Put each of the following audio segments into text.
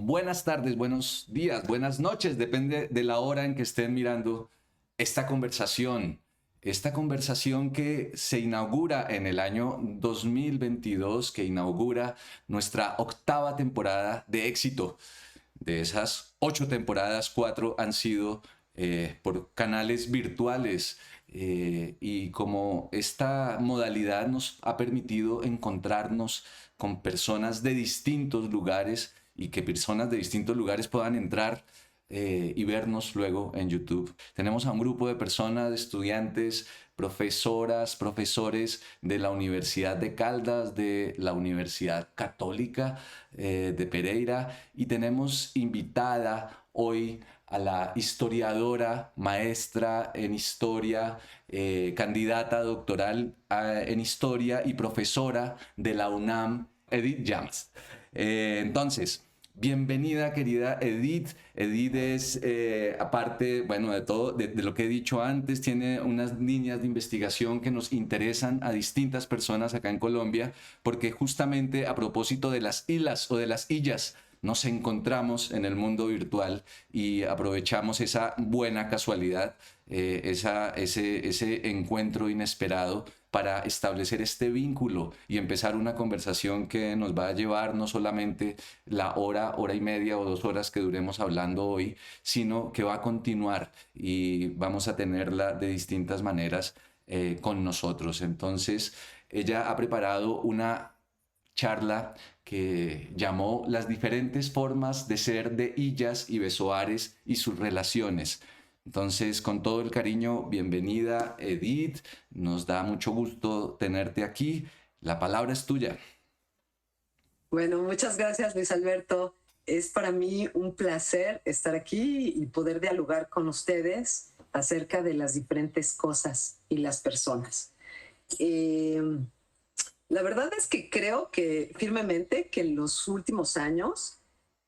buenas tardes, buenos días, buenas noches, depende de la hora en que estén mirando esta conversación. Esta conversación que se inaugura en el año 2022, que inaugura nuestra octava temporada de éxito. De esas 8 temporadas, 4 han sido por canales virtuales, y como esta modalidad nos ha permitido encontrarnos con personas de distintos lugares y que personas de distintos lugares puedan entrar y vernos luego en YouTube. Tenemos a un grupo de personas, de estudiantes, profesoras, profesores de la Universidad de Caldas, de la Universidad Católica de Pereira, y tenemos invitada hoy a la historiadora, maestra en historia, candidata doctoral en historia y profesora de la UNAM, Edith Llamas. Entonces, bienvenida, querida Edith. Edith es, aparte, bueno, de todo, de lo que he dicho antes, tiene unas líneas de investigación que nos interesan a distintas personas acá en Colombia, porque justamente a propósito de las islas o de las illas, nos encontramos en el mundo virtual y aprovechamos esa buena casualidad, ese encuentro inesperado para establecer este vínculo y empezar una conversación que nos va a llevar no solamente la hora, hora y media o 2 horas que duremos hablando hoy, sino que va a continuar y vamos a tenerla de distintas maneras con nosotros. Entonces, ella ha preparado una charla que llamó Las diferentes formas de ser de Illas y Besoares y sus relaciones. Entonces, con todo el cariño, bienvenida, Edith. Nos da mucho gusto tenerte aquí. La palabra es tuya. Bueno, muchas gracias, Luis Alberto. Es para mí un placer estar aquí y poder dialogar con ustedes acerca de las diferentes cosas y las personas. La verdad es que creo que firmemente que en los últimos años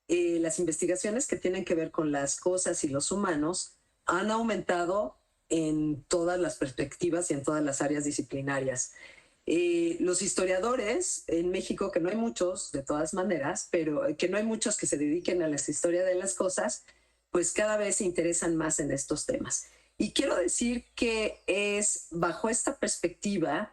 las investigaciones que tienen que ver con las cosas y los humanos han aumentado en todas las perspectivas y en todas las áreas disciplinarias. Los historiadores en México, que no hay muchos de todas maneras, pero que no hay muchos que se dediquen a la historia de las cosas, pues cada vez se interesan más en estos temas. Y quiero decir que es bajo esta perspectiva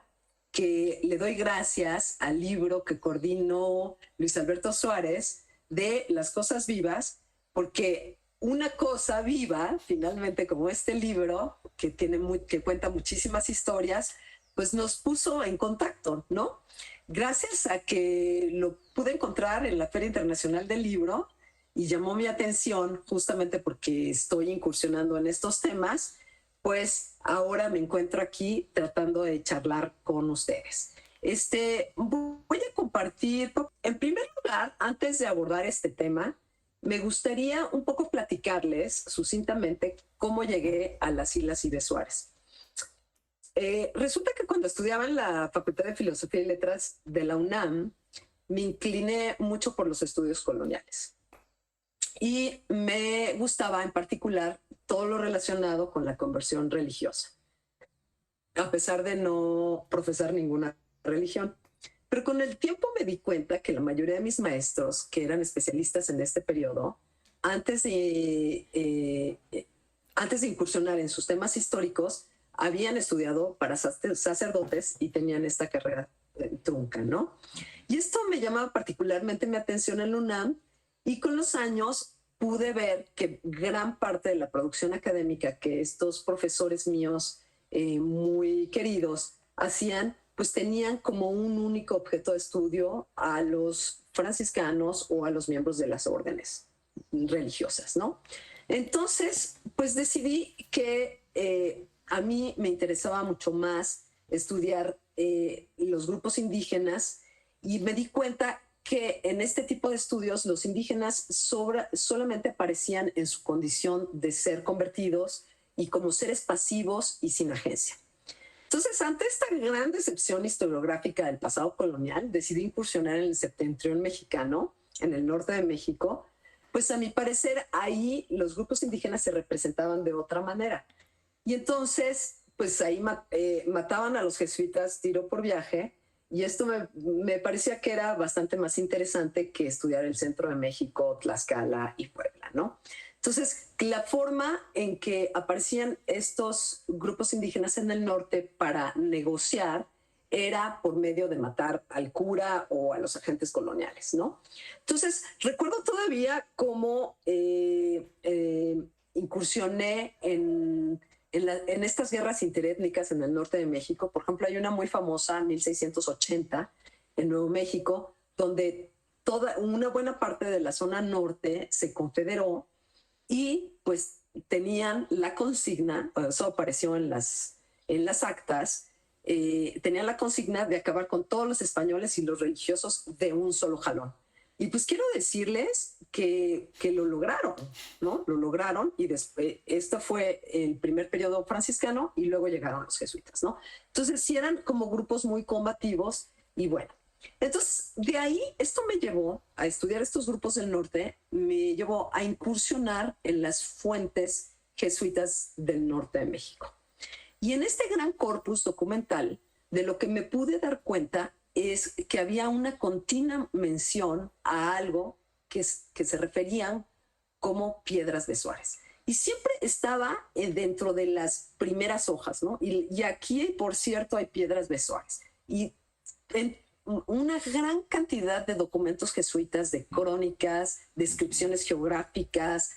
que le doy gracias al libro que coordinó Luis Alberto Suárez de Las Cosas Vivas, porque una cosa viva, finalmente, como este libro, que cuenta muchísimas historias, pues nos puso en contacto, ¿no? Gracias a que lo pude encontrar en la Feria Internacional del Libro y llamó mi atención justamente porque estoy incursionando en estos temas, pues ahora me encuentro aquí tratando de charlar con ustedes. Voy a compartir, en primer lugar, antes de abordar este tema, me gustaría un poco platicarles sucintamente cómo llegué a las Islas y de Suárez. Resulta que cuando estudiaba en la Facultad de Filosofía y Letras de la UNAM, me incliné mucho por los estudios coloniales. Y me gustaba en particular todo lo relacionado con la conversión religiosa, a pesar de no profesar ninguna religión. Pero con el tiempo me di cuenta que la mayoría de mis maestros, que eran especialistas en este periodo, antes de incursionar en sus temas históricos, habían estudiado para sacerdotes y tenían esta carrera trunca, ¿no? Y esto me llamaba particularmente mi atención en la UNAM, y con los años pude ver que gran parte de la producción académica que estos profesores míos muy queridos hacían, pues tenían como un único objeto de estudio a los franciscanos o a los miembros de las órdenes religiosas, ¿no? Entonces, pues decidí que a mí me interesaba mucho más estudiar los grupos indígenas, y me di cuenta que en este tipo de estudios los indígenas solamente aparecían en su condición de ser convertidos y como seres pasivos y sin agencia. Entonces, ante esta gran decepción historiográfica del pasado colonial, decidí incursionar en el septentrión mexicano, en el norte de México. Pues a mi parecer ahí los grupos indígenas se representaban de otra manera. Y entonces, pues ahí mataban a los jesuitas tiro por viaje, y esto me parecía que era bastante más interesante que estudiar el centro de México, Tlaxcala y Puebla, ¿no? Entonces, la forma en que aparecían estos grupos indígenas en el norte para negociar era por medio de matar al cura o a los agentes coloniales, ¿no? Entonces, recuerdo todavía cómo incursioné en estas guerras interétnicas en el norte de México. Por ejemplo, hay una muy famosa, 1680, en Nuevo México, donde una buena parte de la zona norte se confederó y pues tenían la consigna, eso apareció en las actas, tenían la consigna de acabar con todos los españoles y los religiosos de un solo jalón. Y pues quiero decirles que lo lograron, ¿no? Lo lograron y después, esto fue el primer periodo franciscano y luego llegaron los jesuitas, ¿no? Entonces sí eran como grupos muy combativos y bueno. Entonces, de ahí, esto me llevó a estudiar estos grupos del norte, me llevó a incursionar en las fuentes jesuitas del norte de México. Y en este gran corpus documental, de lo que me pude dar cuenta es que había una continua mención a algo que se referían como piedras de Suárez. Y siempre estaba dentro de las primeras hojas, ¿no? Y aquí, por cierto, hay piedras de Suárez. Y en una gran cantidad de documentos jesuitas, de crónicas, descripciones geográficas,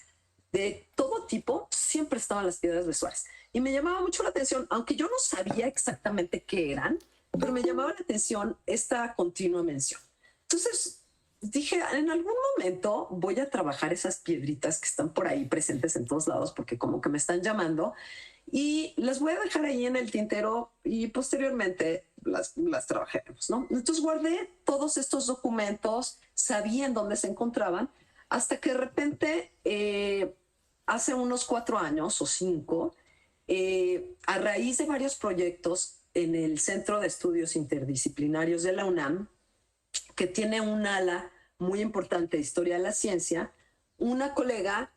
de todo tipo, siempre estaban las piedras de Suárez. Y me llamaba mucho la atención, aunque yo no sabía exactamente qué eran, pero me llamaba la atención esta continua mención. Entonces dije, en algún momento voy a trabajar esas piedritas que están por ahí presentes en todos lados, porque como que me están llamando, y las voy a dejar ahí en el tintero y posteriormente las trabajaremos, ¿no? Entonces guardé todos estos documentos, sabía en dónde se encontraban, hasta que de repente, hace unos 4 años o 5, a raíz de varios proyectos en el Centro de Estudios Interdisciplinarios de la UNAM, que tiene un ala muy importante de historia de la ciencia, una colega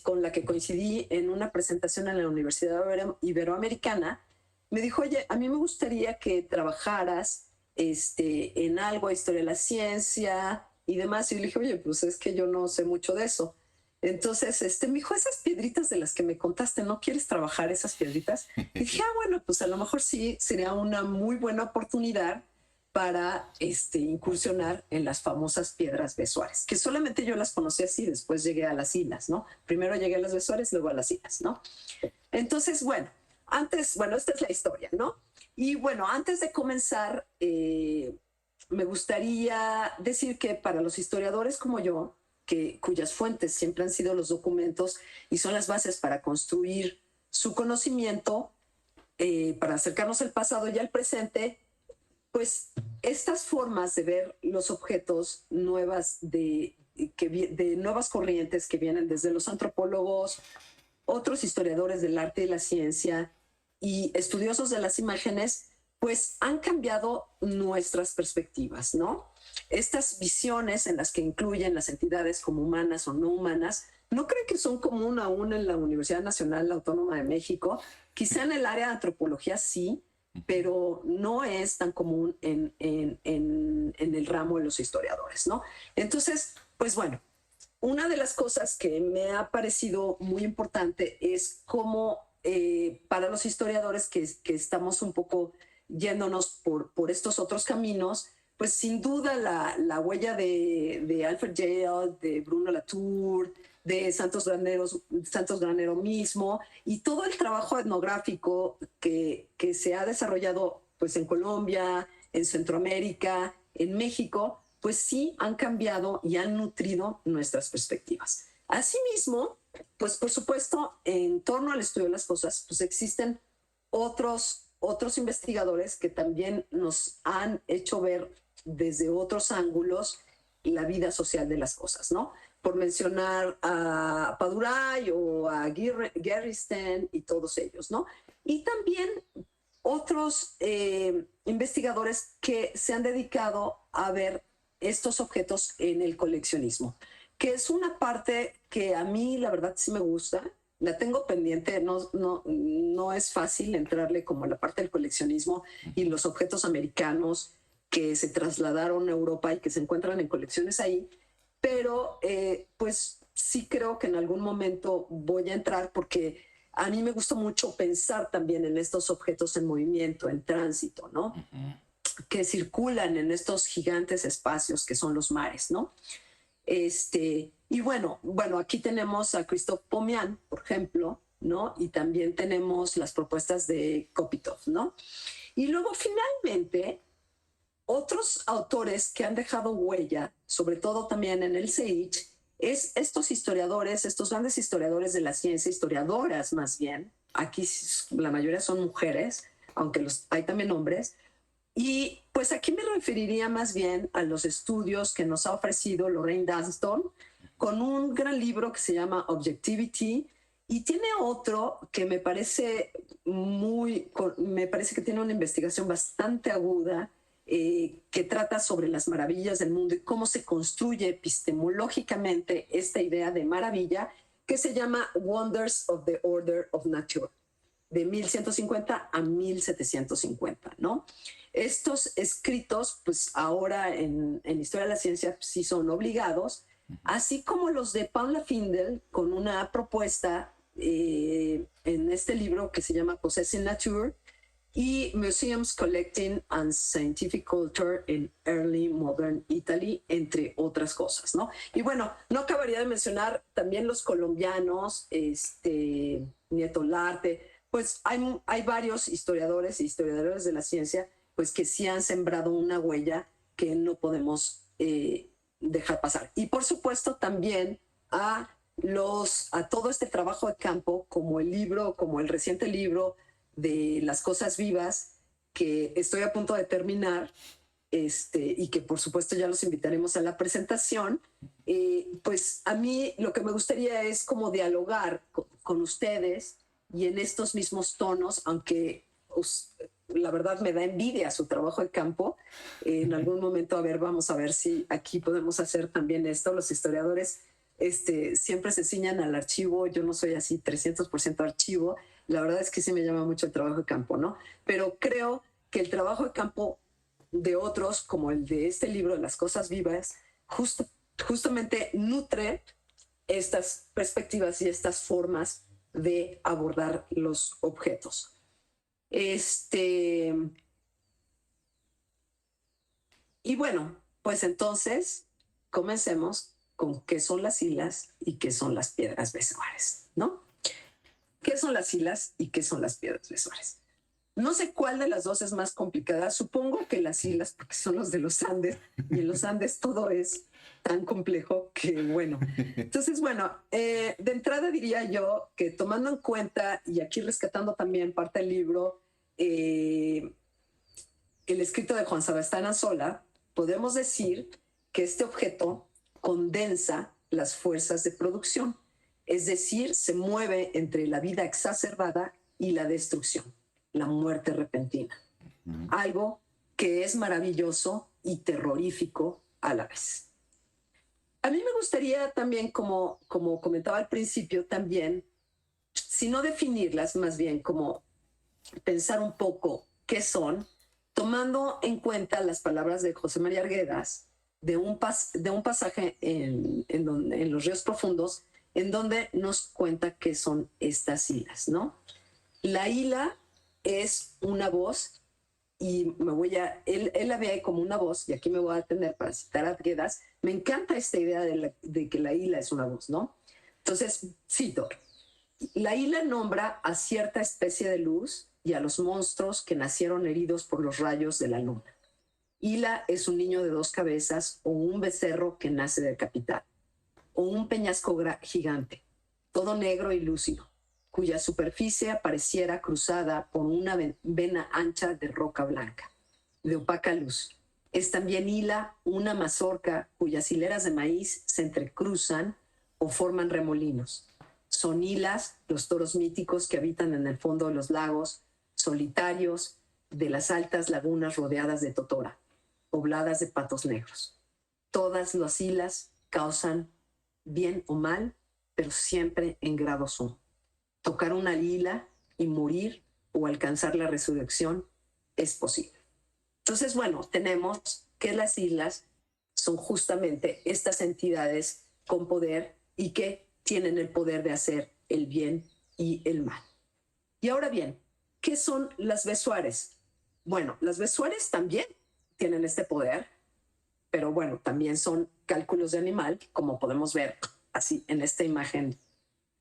con la que coincidí en una presentación en la Universidad Iberoamericana, me dijo, oye, a mí me gustaría que trabajaras en algo de historia de la ciencia y demás. Y le dije, oye, pues es que yo no sé mucho de eso. Entonces, me dijo, esas piedritas de las que me contaste, ¿no quieres trabajar esas piedritas? Y dije, bueno, pues a lo mejor sí, sería una muy buena oportunidad para incursionar en las famosas piedras de Suárez, que solamente yo las conocí así, después llegué a las islas, ¿no? Primero llegué a las de Suárez, luego a las islas, ¿no? Entonces, bueno, esta es la historia, ¿no? Y bueno, antes de comenzar, me gustaría decir que para los historiadores como yo, cuyas fuentes siempre han sido los documentos y son las bases para construir su conocimiento, para acercarnos al pasado y al presente, pues estas formas de ver los objetos nuevas de nuevas corrientes que vienen desde los antropólogos, otros historiadores del arte y la ciencia y estudiosos de las imágenes, pues han cambiado nuestras perspectivas, ¿no? Estas visiones en las que incluyen las entidades como humanas o no humanas, no creo que son común aún en la Universidad Nacional Autónoma de México. Quizá en el área de antropología sí, pero no es tan común en el ramo de los historiadores, ¿no? Entonces, pues bueno, una de las cosas que me ha parecido muy importante es cómo para los historiadores que estamos un poco yéndonos por estos otros caminos, pues sin duda la huella de Alfred Yale, de Bruno Latour, de Santos Granero mismo, y todo el trabajo etnográfico que se ha desarrollado pues en Colombia, en Centroamérica, en México, pues sí han cambiado y han nutrido nuestras perspectivas. Asimismo, pues por supuesto, en torno al estudio de las cosas, pues existen otros investigadores que también nos han hecho ver desde otros ángulos la vida social de las cosas, ¿no? Por mencionar a Paduray o a Gerristen y todos ellos, ¿no? Y también otros investigadores que se han dedicado a ver estos objetos en el coleccionismo, que es una parte que a mí la verdad sí me gusta, la tengo pendiente, no es fácil entrarle como a la parte del coleccionismo y los objetos americanos que se trasladaron a Europa y que se encuentran en colecciones ahí, pero pues sí creo que en algún momento voy a entrar porque a mí me gusta mucho pensar también en estos objetos en movimiento, en tránsito, ¿no? Que circulan en estos gigantes espacios que son los mares, ¿no? Y bueno, aquí tenemos a Christophe Pomian, por ejemplo, ¿no? Y también tenemos las propuestas de Kopitov, ¿no? Y luego finalmente otros autores que han dejado huella, sobre todo también en el CEICH, es estos historiadores, estos grandes historiadores de la ciencia, historiadoras más bien, aquí la mayoría son mujeres, aunque hay también hombres, y pues aquí me referiría más bien a los estudios que nos ha ofrecido Lorraine Dunston con un gran libro que se llama Objectivity, y tiene otro que me parece que tiene una investigación bastante aguda, que trata sobre las maravillas del mundo y cómo se construye epistemológicamente esta idea de maravilla, que se llama Wonders of the Order of Nature, de 1150 a 1750, ¿no? Estos escritos, pues ahora en Historia de la Ciencia, pues, sí son obligados, así como los de Paula Findel, con una propuesta en este libro que se llama Possessing Nature, y Museums Collecting and Scientific Culture in Early Modern Italy, entre otras cosas, ¿no? Y bueno, no acabaría de mencionar también los colombianos, Nieto Larte, pues hay varios historiadores e historiadores de la ciencia, pues que sí han sembrado una huella que no podemos dejar pasar. Y por supuesto también a todo este trabajo de campo, como el reciente libro de Las Cosas Vivas, que estoy a punto de terminar, y que por supuesto ya los invitaremos a la presentación. Pues a mí lo que me gustaría es como dialogar con ustedes y en estos mismos tonos, aunque la verdad me da envidia su trabajo de campo. En algún momento, vamos a ver si aquí podemos hacer también esto. Los historiadores siempre se ciñan al archivo. Yo no soy así 300% archivo. La verdad es que sí me llama mucho el trabajo de campo, ¿no? Pero creo que el trabajo de campo de otros, como el de este libro, Las Cosas Vivas, justamente nutre estas perspectivas y estas formas de abordar los objetos. Y bueno, pues entonces comencemos con qué son las hilas y qué son las piedras besoares, ¿no? ¿Qué son las hilas y qué son las piedras besoares? No sé cuál de las dos es más complicada. Supongo que las hilas, porque son los de los Andes, y en los Andes todo es tan complejo que bueno. Entonces, bueno, de entrada diría yo que tomando en cuenta, y aquí rescatando también parte del libro, el escrito de Juan Sebastián Anzola, podemos decir que este objeto condensa las fuerzas de producción, es decir, se mueve entre la vida exacerbada y la destrucción, la muerte repentina. Algo que es maravilloso y terrorífico a la vez. A mí me gustaría también, como comentaba al principio, también, si no definirlas, más bien como pensar un poco qué son, tomando en cuenta las palabras de José María Arguedas, de un pasaje en Los Ríos Profundos, en donde nos cuenta qué son estas hilas, ¿no? La hila es una voz, y él la ve ahí como una voz, y aquí me voy a detener para citar a Arguedas. Me encanta esta idea de que la hila es una voz, ¿no? Entonces, cito: la hila nombra a cierta especie de luz y a los monstruos que nacieron heridos por los rayos de la luna. Hila es un niño de 2 cabezas, o un becerro que nace decapitado, o un peñasco gigante, todo negro y lúcido, cuya superficie apareciera cruzada por una vena ancha de roca blanca, de opaca luz. Es también hila una mazorca cuyas hileras de maíz se entrecruzan o forman remolinos. Son hilas los toros míticos que habitan en el fondo de los lagos, solitarios de las altas lagunas rodeadas de totora, pobladas de patos negros. Todas las hilas causan bien o mal, pero siempre en grado sumo. tocar una lila y morir o alcanzar la resurrección es posible. Entonces, bueno, tenemos que las islas son justamente estas entidades con poder y que tienen el poder de hacer el bien y el mal. Y ahora bien, ¿qué son las Besuares? Bueno, las Besuares también tienen este poder, pero bueno, también son cálculos de animal, como podemos ver así en esta imagen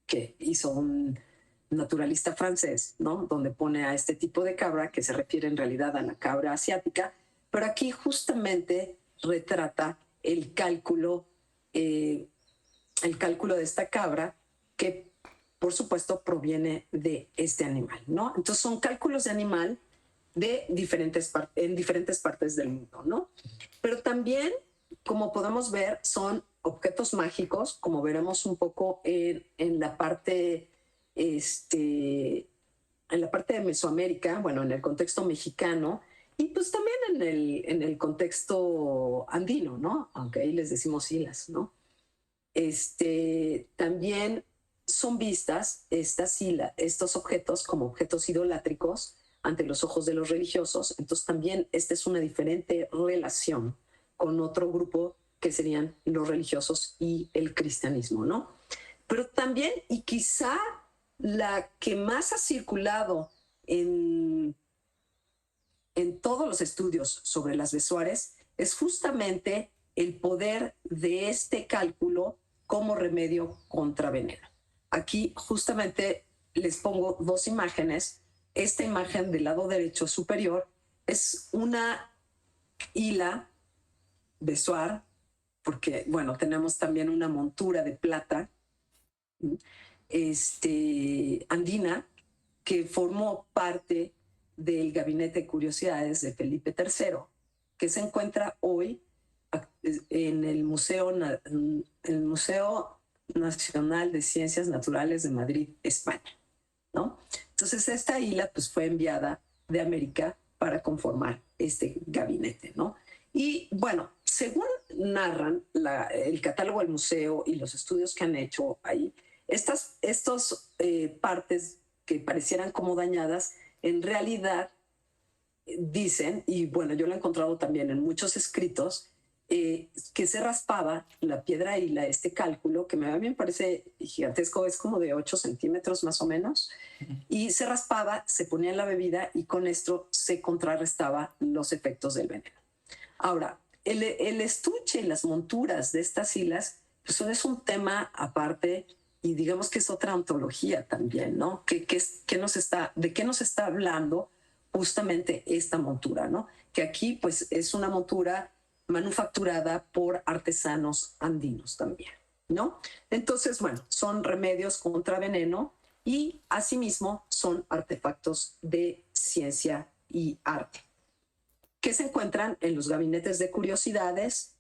que hizo un naturalista francés, ¿no? Donde pone a este tipo de cabra, que se refiere en realidad a la cabra asiática, pero aquí justamente retrata el cálculo de esta cabra, que por supuesto proviene de este animal, ¿no? Entonces son cálculos de animal de en diferentes partes del mundo, ¿no? Pero también, como podemos ver, son objetos mágicos, como veremos un poco en la parte, en la parte de Mesoamérica, bueno, en el contexto mexicano, y pues también en el contexto andino, ¿no? Aunque ahí les decimos islas, ¿no? También son vistas estos objetos como objetos idolátricos ante los ojos de los religiosos. Entonces también esta es una diferente relación con otro grupo que serían los religiosos y el cristianismo, ¿no? Pero también, y quizá la que más ha circulado en todos los estudios sobre las Besuares es justamente el poder de este cálculo como remedio contra veneno. Aquí justamente les pongo dos imágenes. Esta imagen del lado derecho superior es una hila besuar, porque, bueno, tenemos también una montura de plata andina que formó parte del Gabinete de Curiosidades de Felipe III, que se encuentra hoy en el Museo Nacional de Ciencias Naturales de Madrid, España, ¿no? Entonces esta isla pues, fue enviada de América para conformar este gabinete, ¿no? Y bueno, según narran el catálogo del museo y los estudios que han hecho ahí, estas partes que parecieran como dañadas, en realidad dicen, y bueno, yo lo he encontrado también en muchos escritos, que se raspaba la piedra hila, este cálculo, que a mí me parece gigantesco, es como de 8 centímetros más o menos, y se raspaba, se ponía en la bebida y con esto se contrarrestaba los efectos del veneno. Ahora, el estuche y las monturas de estas hilas, pues es un tema aparte y digamos que es otra ontología también, ¿no? ¿De qué nos está hablando justamente esta montura, ¿no? Que aquí pues es una montura manufacturada por artesanos andinos también, ¿no? Entonces, bueno, son remedios contra veneno y asimismo son artefactos de ciencia y arte que se encuentran en los gabinetes de curiosidades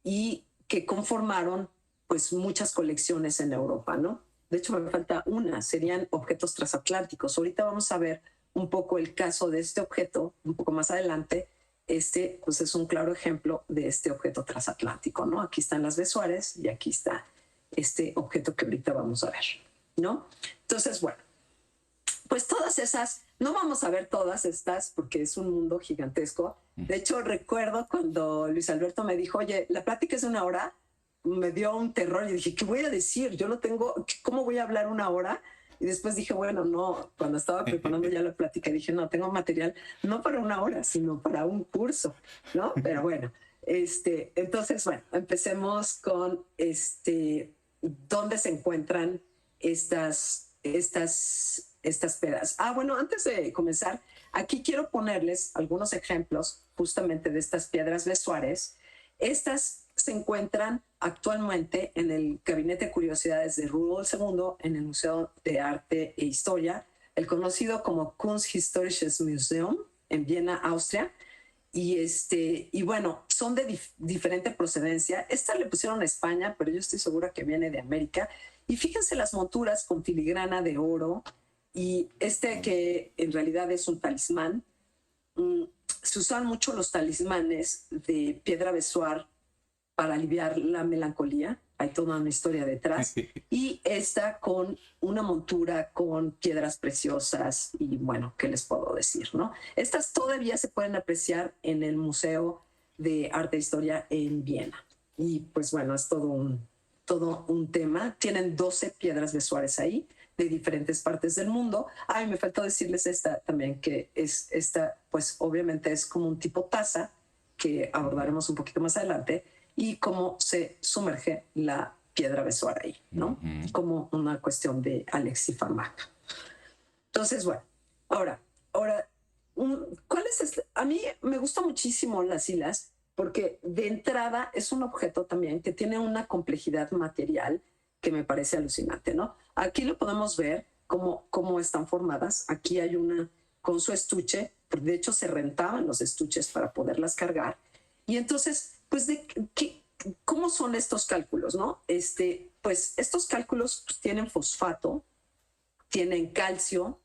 y que conformaron pues muchas colecciones en Europa, ¿no? De hecho, me falta una, serían objetos transatlánticos. Ahorita vamos a ver un poco el caso de este objeto, un poco más adelante. Pues es un claro ejemplo de este objeto transatlántico, ¿no? Aquí están las Besuares y aquí está este objeto que ahorita vamos a ver, ¿no? Entonces, bueno, pues todas esas, no vamos a ver todas estas porque es un mundo gigantesco. De hecho, recuerdo cuando Luis Alberto me dijo, oye, la plática es de 1 hora, me dio un terror y dije, ¿qué voy a decir? Yo no tengo, ¿cómo voy a hablar 1 hora? Y después dije, bueno, no, cuando estaba preparando ya la plática, dije, no, tengo material no para 1 hora, sino para un curso, ¿no? Pero bueno, entonces, bueno, empecemos con dónde se encuentran estas pedas. Bueno, antes de comenzar, aquí quiero ponerles algunos ejemplos justamente de estas piedras Besuares. Estas se encuentran actualmente en el Gabinete de Curiosidades de Rudolf II, en el Museo de Arte e Historia, el conocido como Kunsthistorisches Museum, en Viena, Austria. Y bueno, son de diferente procedencia. Esta le pusieron a España, pero yo estoy segura que viene de América. Y fíjense las monturas con filigrana de oro y que en realidad es un talismán. Se usan mucho los talismanes de piedra besuar para aliviar la melancolía. hay toda una historia detrás. Y esta con una montura con piedras preciosas y bueno, ¿qué les puedo decir, no? Estas todavía se pueden apreciar en el Museo de Arte e Historia en Viena. Y pues bueno, es todo un tema. Tienen 12 piedras de Suárez ahí, de diferentes partes del mundo. Ay, me faltó decirles esta también, que es esta, pues obviamente es como un tipo taza, que abordaremos un poquito más adelante, y cómo se sumerge la piedra besoar ahí, ¿no? Como una cuestión de Alexifarmac. Entonces, bueno, ahora, ¿cuál es este? A mí me gusta muchísimo las hilas, porque de entrada es un objeto también que tiene una complejidad material que me parece alucinante, ¿no? Aquí lo podemos ver cómo están formadas. Aquí hay una con su estuche, de hecho se rentaban los estuches para poderlas cargar. Y entonces, pues, ¿cómo son estos cálculos, no? Pues estos cálculos pues, tienen fosfato, tienen calcio,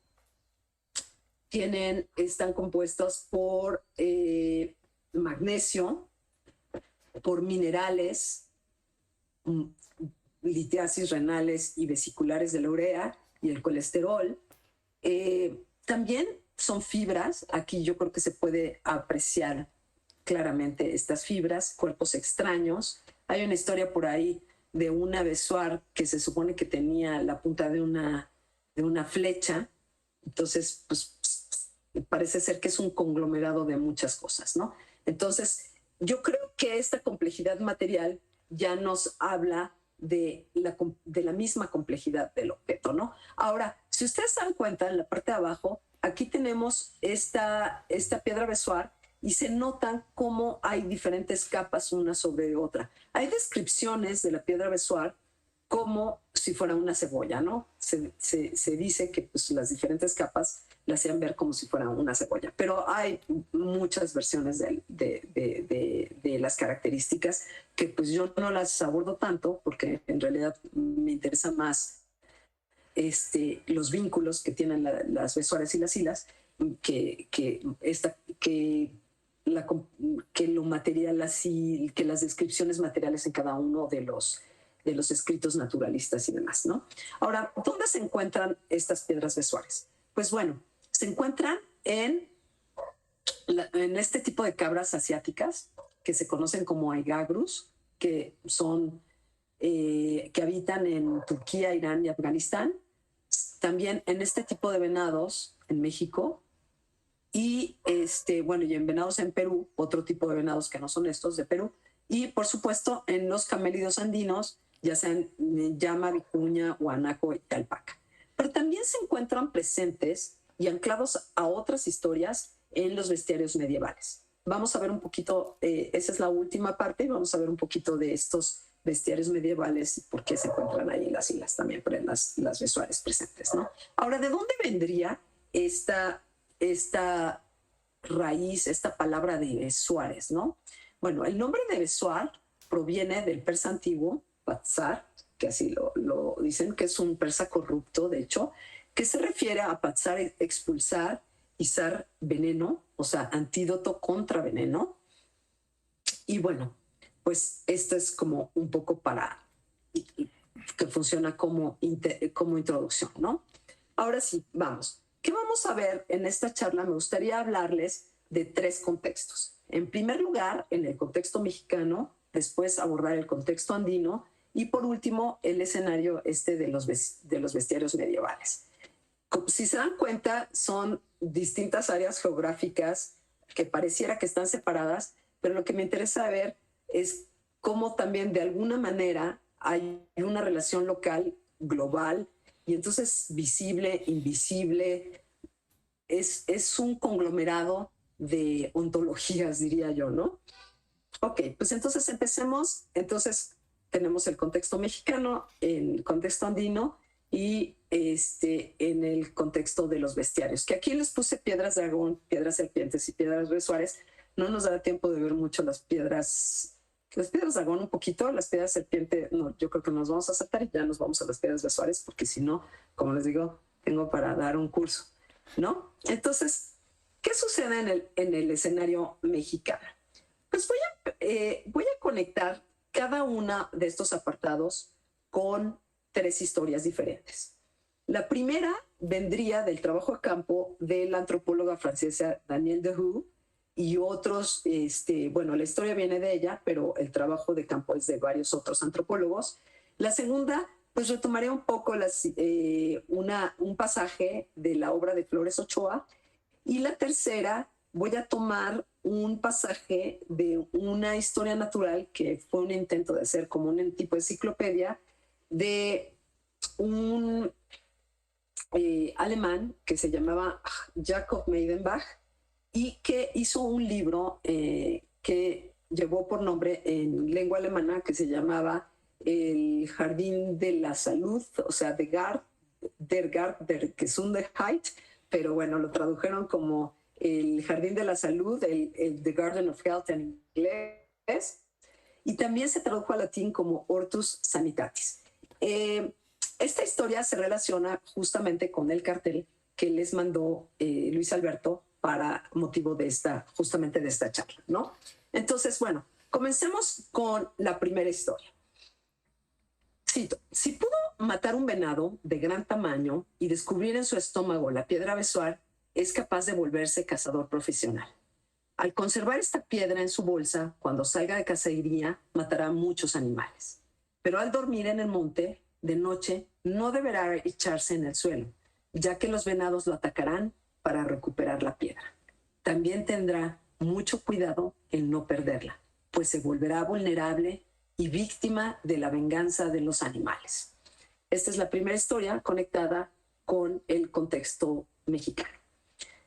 están compuestos por magnesio, por minerales, litiasis renales y vesiculares de la urea y el colesterol. También son fibras. Aquí yo creo que se puede apreciar claramente estas fibras, cuerpos extraños. Hay una historia por ahí de una besoar que se supone que tenía la punta de una flecha. Entonces, pues parece ser que es un conglomerado de muchas cosas, ¿no? Entonces, yo creo que esta complejidad material ya nos habla de la misma complejidad del objeto, ¿no? Ahora, si ustedes se dan cuenta, en la parte de abajo, aquí tenemos esta piedra besoar y se notan cómo hay diferentes capas una sobre otra. Hay descripciones de la piedra besoar como si fuera una cebolla, ¿no? Se dice que pues, las diferentes capas la hacían ver como si fuera una cebolla, pero hay muchas versiones de las características que pues yo no las abordo tanto porque en realidad me interesa más los vínculos que tienen las besoares y las hilas que lo material así, que las descripciones materiales en cada uno de los escritos naturalistas y demás, ¿no? Ahora, ¿dónde se encuentran estas piedras besoares? Pues bueno, se encuentran en este tipo de cabras asiáticas que se conocen como aigagrus, que son que habitan en Turquía, Irán y Afganistán. También en este tipo de venados en México y bueno, y en venados en Perú, otro tipo de venados que no son estos de Perú, y por supuesto en los camélidos andinos, ya sean llama, vicuña, guanaco y alpaca. Pero también se encuentran presentes y anclados a otras historias en los bestiarios medievales. Vamos a ver un poquito, esa es la última parte, y vamos a ver un poquito de estos bestiarios medievales y por qué se encuentran ahí las hilas también, pero en las besoares presentes, ¿no? Ahora, ¿de dónde vendría esta raíz, esta palabra de besoares, ¿no? Bueno, el nombre de besoar proviene del persa antiguo, patzar, que así lo dicen, que es un persa corrupto, de hecho, que se refiere a patzar, expulsar, izar veneno, o sea, antídoto contra veneno. Y bueno, pues esto es como un poco que funciona como introducción, ¿no? Ahora sí, vamos. ¿Qué vamos a ver en esta charla? Me gustaría hablarles de 3 contextos. En primer lugar, en el contexto mexicano, después abordar el contexto andino y por último, el escenario de los bestiarios medievales. Si se dan cuenta, son distintas áreas geográficas que pareciera que están separadas, pero lo que me interesa ver es cómo también de alguna manera hay una relación local, global, y entonces visible, invisible, es un conglomerado de ontologías, diría yo, ¿no? Ok, pues entonces empecemos. Entonces tenemos el contexto mexicano, el contexto andino y en el contexto de los bestiarios, que aquí les puse piedras dragón, piedras serpientes y piedras besoares. No nos dará tiempo de ver mucho las piedras dragón un poquito, las piedras serpiente, no, yo creo que nos vamos a saltar y ya nos vamos a las piedras besoares, porque si no, como les digo, tengo para dar un curso, ¿no? Entonces, ¿qué sucede en el escenario mexicano? Pues voy a conectar cada uno de estos apartados con 3 historias diferentes. La primera vendría del trabajo de campo de la antropóloga francesa Danielle Dehoux y otros, bueno, la historia viene de ella, pero el trabajo de campo es de varios otros antropólogos. La segunda, pues retomaré un poco un pasaje de la obra de Flores Ochoa. Y la tercera, voy a tomar un pasaje de una historia natural que fue un intento de hacer como un tipo de enciclopedia de un alemán que se llamaba Jacob Meidenbach y que hizo un libro que llevó por nombre en lengua alemana que se llamaba El Jardín de la Salud, o sea, der Garten der Gesundheit, pero bueno, lo tradujeron como el Jardín de la Salud, The Garden of Health en inglés, y también se tradujo al latín como Hortus Sanitatis. Esta historia se relaciona justamente con el cartel que les mandó Luis Alberto para motivo de justamente de esta charla, ¿no? Entonces, bueno, comencemos con la primera historia. Cito: si pudo matar un venado de gran tamaño y descubrir en su estómago la piedra besoar, es capaz de volverse cazador profesional. Al conservar esta piedra en su bolsa, cuando salga de cacería, matará muchos animales. Pero al dormir en el monte, de noche, no deberá echarse en el suelo, ya que los venados lo atacarán para recuperar la piedra. También tendrá mucho cuidado en no perderla, pues se volverá vulnerable y víctima de la venganza de los animales. Esta es la primera historia conectada con el contexto mexicano.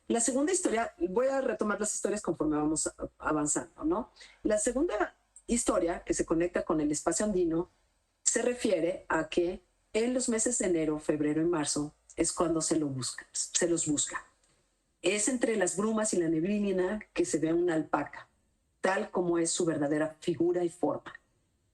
La segunda historia, voy a retomar las historias conforme vamos avanzando, ¿no? La segunda historia, que se conecta con el espacio andino, se refiere a que en los meses de enero, febrero y marzo es cuando se los busca. Es entre las brumas y la neblina que se ve una alpaca, tal como es su verdadera figura y forma.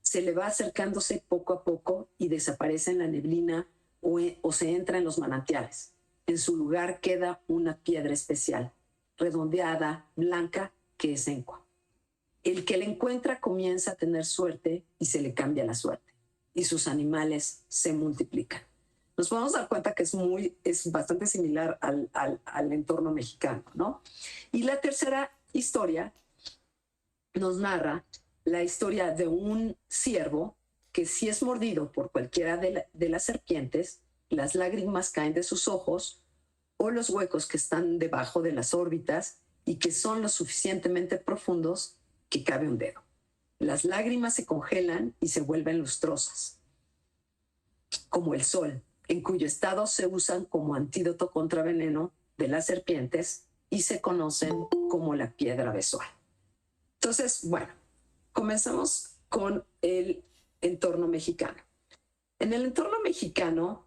Se le va acercándose poco a poco y desaparece en la neblina o se entra en los manantiales. En su lugar queda una piedra especial, redondeada, blanca, que es encua. El que la encuentra comienza a tener suerte y se le cambia la suerte, y sus animales se multiplican. Nos podemos dar cuenta que es bastante similar al entorno mexicano, ¿no? Y la tercera historia nos narra la historia de un ciervo que, si es mordido por cualquiera de las serpientes, las lágrimas caen de sus ojos o los huecos que están debajo de las órbitas y que son lo suficientemente profundos que cabe un dedo. Las lágrimas se congelan y se vuelven lustrosas, como el sol, en cuyo estado se usan como antídoto contra veneno de las serpientes y se conocen como la piedra besoar. Entonces, bueno, comenzamos con el entorno mexicano. En el entorno mexicano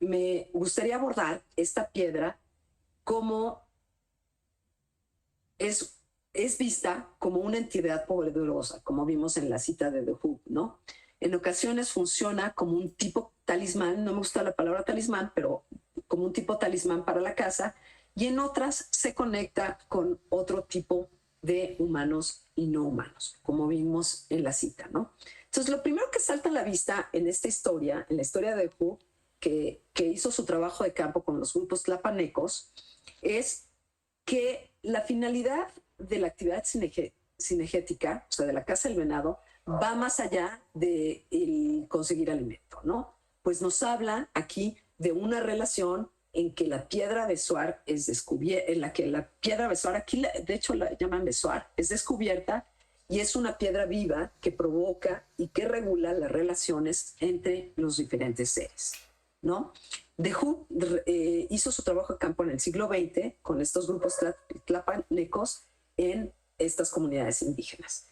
me gustaría abordar esta piedra como es vista como una entidad poderosa, como vimos en la cita de Dehoux, ¿no? En ocasiones funciona como un tipo talismán, no me gusta la palabra talismán, pero como un tipo talismán para la casa, y en otras se conecta con otro tipo de humanos y no humanos, como vimos en la cita, ¿no? Entonces, lo primero que salta a la vista en esta historia, en la historia de Dehoux, que hizo su trabajo de campo con los grupos tlapanecos, es que la finalidad de la actividad cinegética, o sea, de la caza del venado, va más allá de conseguir alimento, ¿no? Pues nos habla aquí de una relación en que la piedra besoar es descubierta, en la que la piedra besoar, aquí de hecho la llaman besoar, es descubierta y es una piedra viva que provoca y que regula las relaciones entre los diferentes seres, ¿no? Dehoux hizo su trabajo de campo en el siglo XX con estos grupos tlapanecos en estas comunidades indígenas.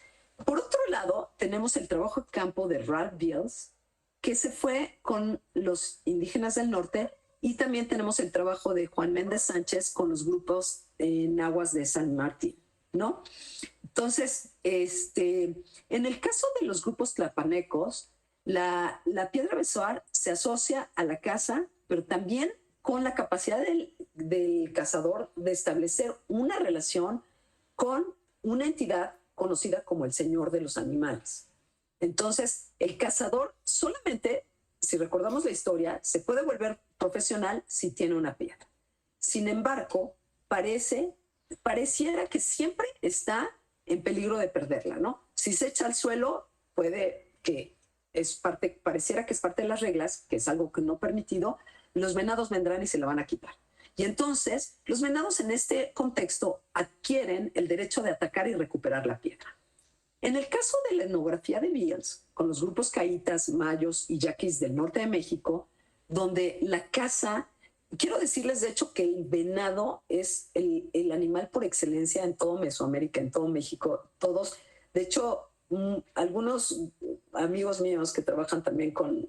Por otro lado, tenemos el trabajo de campo de Ralph Beals, que se fue con los indígenas del norte, y también tenemos el trabajo de Juan Méndez Sánchez con los grupos nahuas de San Martín, ¿no? Entonces, en el caso de los grupos tlapanecos, la piedra besoar se asocia a la caza, pero también con la capacidad del cazador de establecer una relación con una entidad conocida como el Señor de los Animales. Entonces, el cazador solamente, si recordamos la historia, se puede volver profesional si tiene una piedra. Sin embargo, pareciera que siempre está en peligro de perderla, ¿no? Si se echa al suelo, puede que pareciera que es parte de las reglas, que es algo que no permitido, los venados vendrán y se la van a quitar. Y entonces, los venados en este contexto adquieren el derecho de atacar y recuperar la piedra. En el caso de la etnografía de Beals, con los grupos caitas, mayos y yaquis del norte de México, donde la caza, quiero decirles de hecho que el venado es el animal por excelencia en todo Mesoamérica, en todo México, todos, de hecho, algunos amigos míos que trabajan también con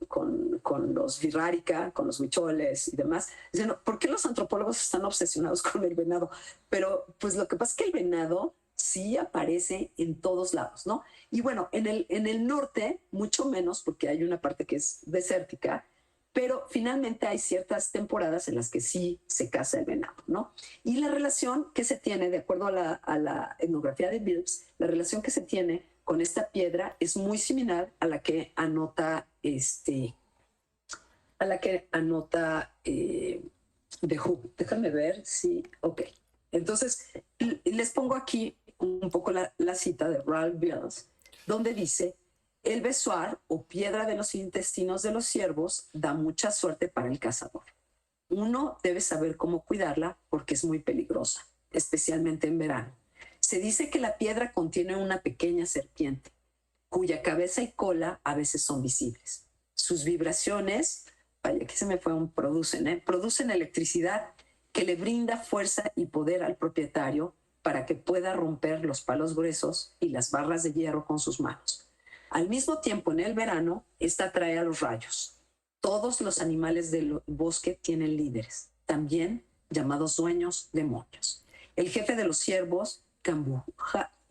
los Virrárica, con los huicholes y demás, dicen, ¿por qué los antropólogos están obsesionados con el venado? Pero pues lo que pasa es que el venado sí aparece en todos lados, ¿no? Y bueno, en el norte, mucho menos, porque hay una parte que es desértica, pero finalmente hay ciertas temporadas en las que sí se caza el venado, ¿no? Y la relación que se tiene, de acuerdo a la etnografía de Bilbs, la relación que se tiene con esta piedra es muy similar a la que anota The Who. Déjame ver si, ok. Entonces, les pongo aquí un poco la cita de Ralph Bills, donde dice, el besoar o piedra de los intestinos de los ciervos da mucha suerte para el cazador. Uno debe saber cómo cuidarla porque es muy peligrosa, especialmente en verano. Se dice que la piedra contiene una pequeña serpiente, cuya cabeza y cola a veces son visibles. Sus vibraciones, vaya, aquí se me fue producen electricidad que le brinda fuerza y poder al propietario para que pueda romper los palos gruesos y las barras de hierro con sus manos. Al mismo tiempo, en el verano, esta atrae a los rayos. Todos los animales del bosque tienen líderes, también llamados dueños demonios. El jefe de los ciervos,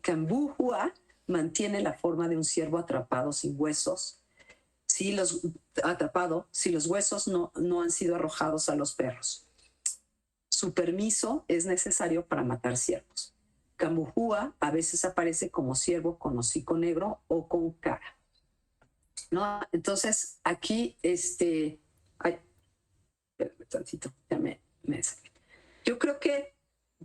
Cambuhua, mantiene la forma de un ciervo atrapado sin huesos. Si los huesos no han sido arrojados a los perros. Su permiso es necesario para matar ciervos. Cambuhua a veces aparece como ciervo con hocico negro o con cara, ¿no? Entonces, aquí, ay, tantito, ya me salí. Yo creo que,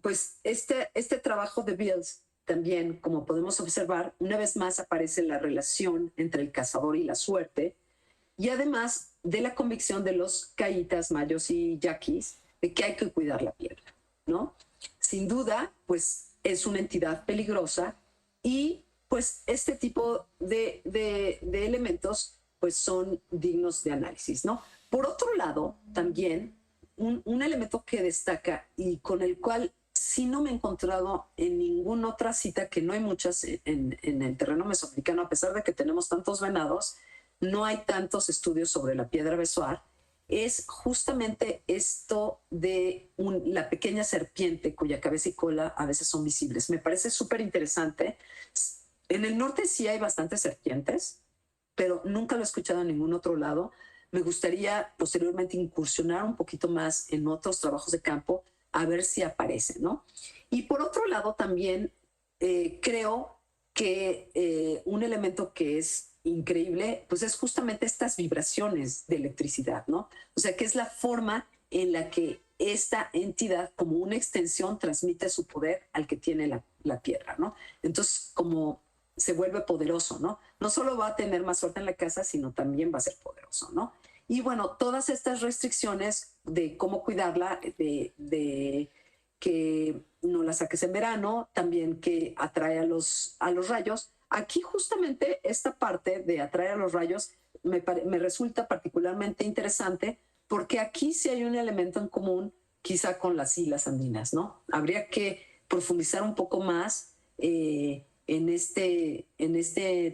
pues, este trabajo de Bills también, como podemos observar, una vez más aparece la relación entre el cazador y la suerte, y además de la convicción de los caitas, mayos y yaquis de que hay que cuidar la piedra, ¿no? Sin duda, pues es una entidad peligrosa y pues este tipo de elementos pues son dignos de análisis, ¿no? Por otro lado, también un elemento que destaca y con el cual sí no me he encontrado en ninguna otra cita, que no hay muchas en el terreno mesoamericano, a pesar de que tenemos tantos venados, no hay tantos estudios sobre la piedra besoar, es justamente esto de la pequeña serpiente cuya cabeza y cola a veces son visibles. Me parece súper interesante. En el norte sí hay bastantes serpientes, pero nunca lo he escuchado en ningún otro lado. Me gustaría posteriormente incursionar un poquito más en otros trabajos de campo a ver si aparece, ¿no? Y por otro lado también creo que un elemento que es increíble, pues es justamente estas vibraciones de electricidad, ¿no? O sea, que es la forma en la que esta entidad, como una extensión, transmite su poder al que tiene la piedra, ¿no? Entonces, como se vuelve poderoso, ¿no? No solo va a tener más suerte en la casa, sino también va a ser poderoso, ¿no? Y bueno, todas estas restricciones de cómo cuidarla, de que no la saques en verano, también que atrae a los rayos. Aquí justamente esta parte de atraer a los rayos me resulta particularmente interesante porque aquí sí hay un elemento en común quizá con las islas andinas, ¿no? Habría que profundizar un poco más en este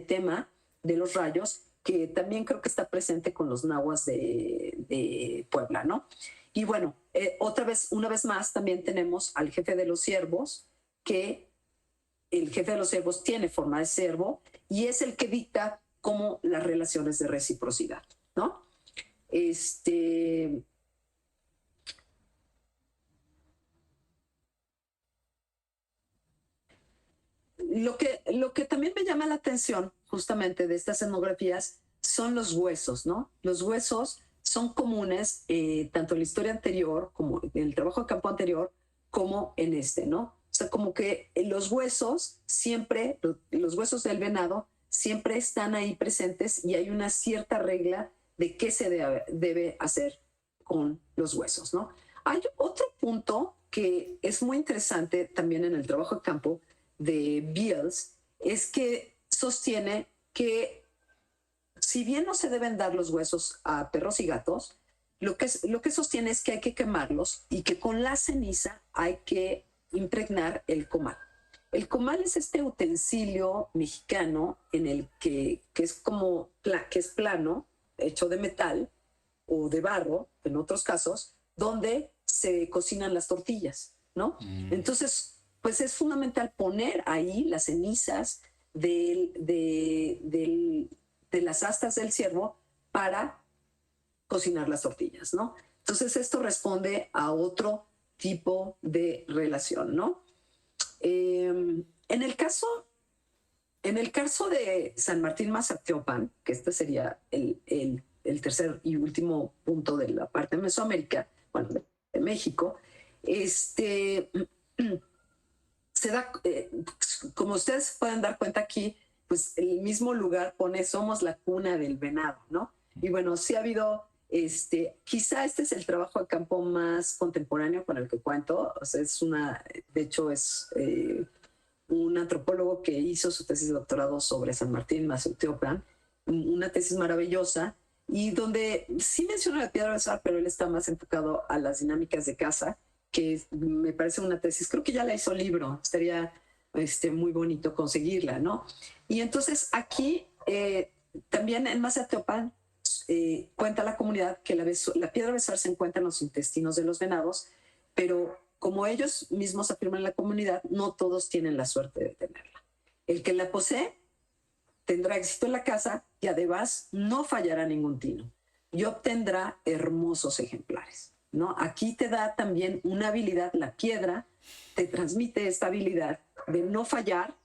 tema de los rayos, que también creo que está presente con los nahuas de Puebla, ¿no? Y bueno, una vez más, también tenemos al jefe de los ciervos, que el jefe de los ciervos tiene forma de ciervo y es el que dicta cómo las relaciones de reciprocidad, ¿no? Lo que también me llama la atención justamente de estas etnografías son los huesos, ¿no? Los huesos son comunes tanto en la historia anterior, como en el trabajo de campo anterior, como en este, ¿no? O sea, como que los huesos siempre, los huesos del venado siempre están ahí presentes y hay una cierta regla de qué se debe hacer con los huesos, ¿no? Hay otro punto que es muy interesante también en el trabajo de campo de Beals, es que sostiene que si bien no se deben dar los huesos a perros y gatos, lo que sostiene es que hay que quemarlos y que con la ceniza hay que impregnar el comal. El comal es este utensilio mexicano en el que es como que es plano, hecho de metal o de barro, en otros casos, donde se cocinan las tortillas, ¿no? Entonces, pues es fundamental poner ahí las cenizas de las astas del ciervo para cocinar las tortillas, ¿no? Entonces esto responde a otro tipo de relación, ¿no? En el caso de San Martín Mazatiopan, que este sería el tercer y último punto de la parte de Mesoamérica, bueno, de México, se da, como ustedes pueden dar cuenta aquí, pues el mismo lugar pone somos la cuna del venado, ¿no? Y bueno, sí ha habido, quizá este es el trabajo de campo más contemporáneo con el que cuento, o sea, de hecho es un antropólogo que hizo su tesis de doctorado sobre San Martín Mazatiopan, una tesis maravillosa, y donde sí menciona la piedra besar, pero él está más enfocado a las dinámicas de caza, que me parece una tesis, creo que ya la hizo libro, estaría muy bonito conseguirla, ¿no? Y entonces aquí también en Mazatiopan cuenta la comunidad que la piedra besar se encuentra en los intestinos de los venados, pero como ellos mismos afirman en la comunidad, no todos tienen la suerte de tenerla. El que la posee tendrá éxito en la caza y además no fallará ningún tino y obtendrá hermosos ejemplares, ¿no? Aquí te da también una habilidad, la piedra te transmite esta habilidad de no fallar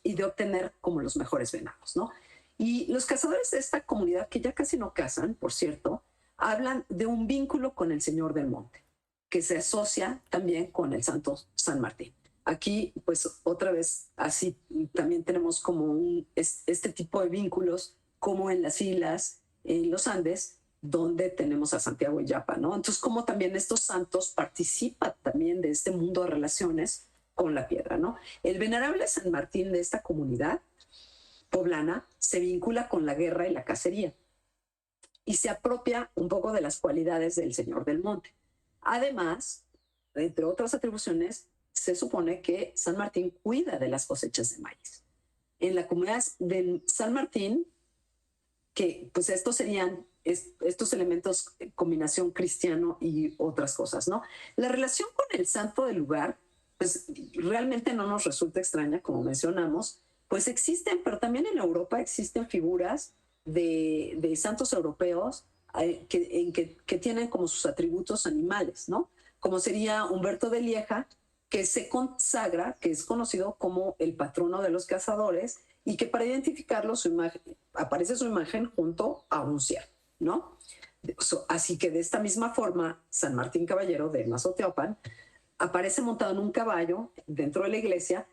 y de obtener como los mejores venados, ¿no? Y los cazadores de esta comunidad, que ya casi no cazan, por cierto, hablan de un vínculo con el Señor del Monte, que se asocia también con el Santo San Martín. Aquí, pues otra vez, así también tenemos como este tipo de vínculos, como en las islas, en los Andes, donde tenemos a Santiago y Yapa, ¿no? Entonces, como también estos santos participan también de este mundo de relaciones con la piedra, ¿no? El venerable San Martín de esta comunidad poblana se vincula con la guerra y la cacería y se apropia un poco de las cualidades del Señor del Monte. Además, entre otras atribuciones, se supone que San Martín cuida de las cosechas de maíz. En la comunidad de San Martín, que pues estos serían estos elementos, combinación cristiano y otras cosas, ¿no? La relación con el santo del lugar, pues realmente no nos resulta extraña, como mencionamos, pues existen, pero también en Europa existen figuras de santos europeos que tienen como sus atributos animales, ¿no? Como sería Humberto de Lieja, que se consagra, que es conocido como el patrono de los cazadores y que para identificarlo aparece su imagen junto a un ciervo, ¿no? Así que de esta misma forma, San Martín Caballero de Mazatiopan aparece montado en un caballo dentro de la iglesia.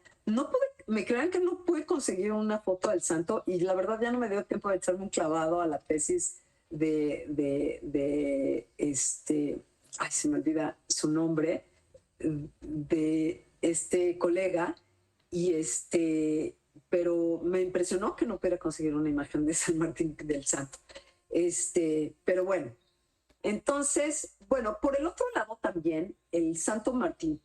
Me crean que no pude conseguir una foto del santo y la verdad ya no me dio tiempo de echarme un clavado a la tesis ay, se me olvida su nombre, de este colega y pero me impresionó que no pudiera conseguir una imagen de San Martín del Santo. Pero bueno, entonces, bueno, por el otro lado también el santo Martín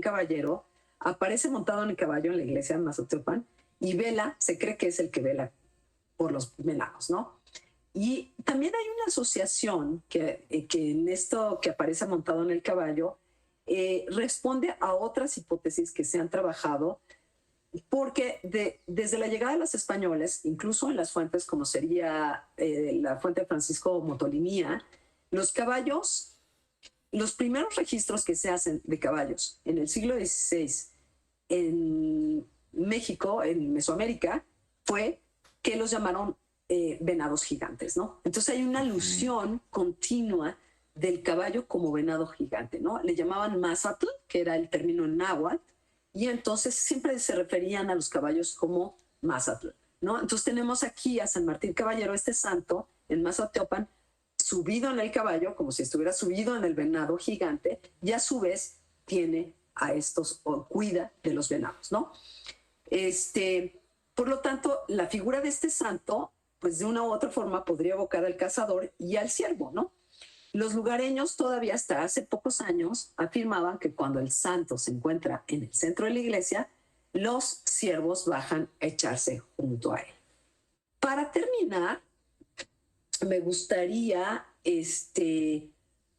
Caballero aparece montado en el caballo en la iglesia de Mazatiopan y vela, se cree que es el que vela por los venados, ¿no? Y también hay una asociación que en esto que aparece montado en el caballo responde a otras hipótesis que se han trabajado, porque desde la llegada de los españoles, incluso en las fuentes como sería la fuente de Francisco Motolinía, los caballos, los primeros registros que se hacen de caballos en el siglo XVI en México, en Mesoamérica, fue que los llamaron venados gigantes, ¿no? Entonces hay una alusión continua del caballo como venado gigante, ¿no? Le llamaban Mazatl, que era el término en náhuatl, y entonces siempre se referían a los caballos como Mazatl, ¿no? Entonces tenemos aquí a San Martín Caballero, este santo, en Mazateopan, subido en el caballo, como si estuviera subido en el venado gigante, y a su vez tiene a estos, o cuida de los venados, ¿no? Por lo tanto, la figura de este santo, pues de una u otra forma podría evocar al cazador y al ciervo, ¿no? Los lugareños todavía hasta hace pocos años afirmaban que cuando el santo se encuentra en el centro de la iglesia, los siervos bajan a echarse junto a él. Para terminar, me gustaría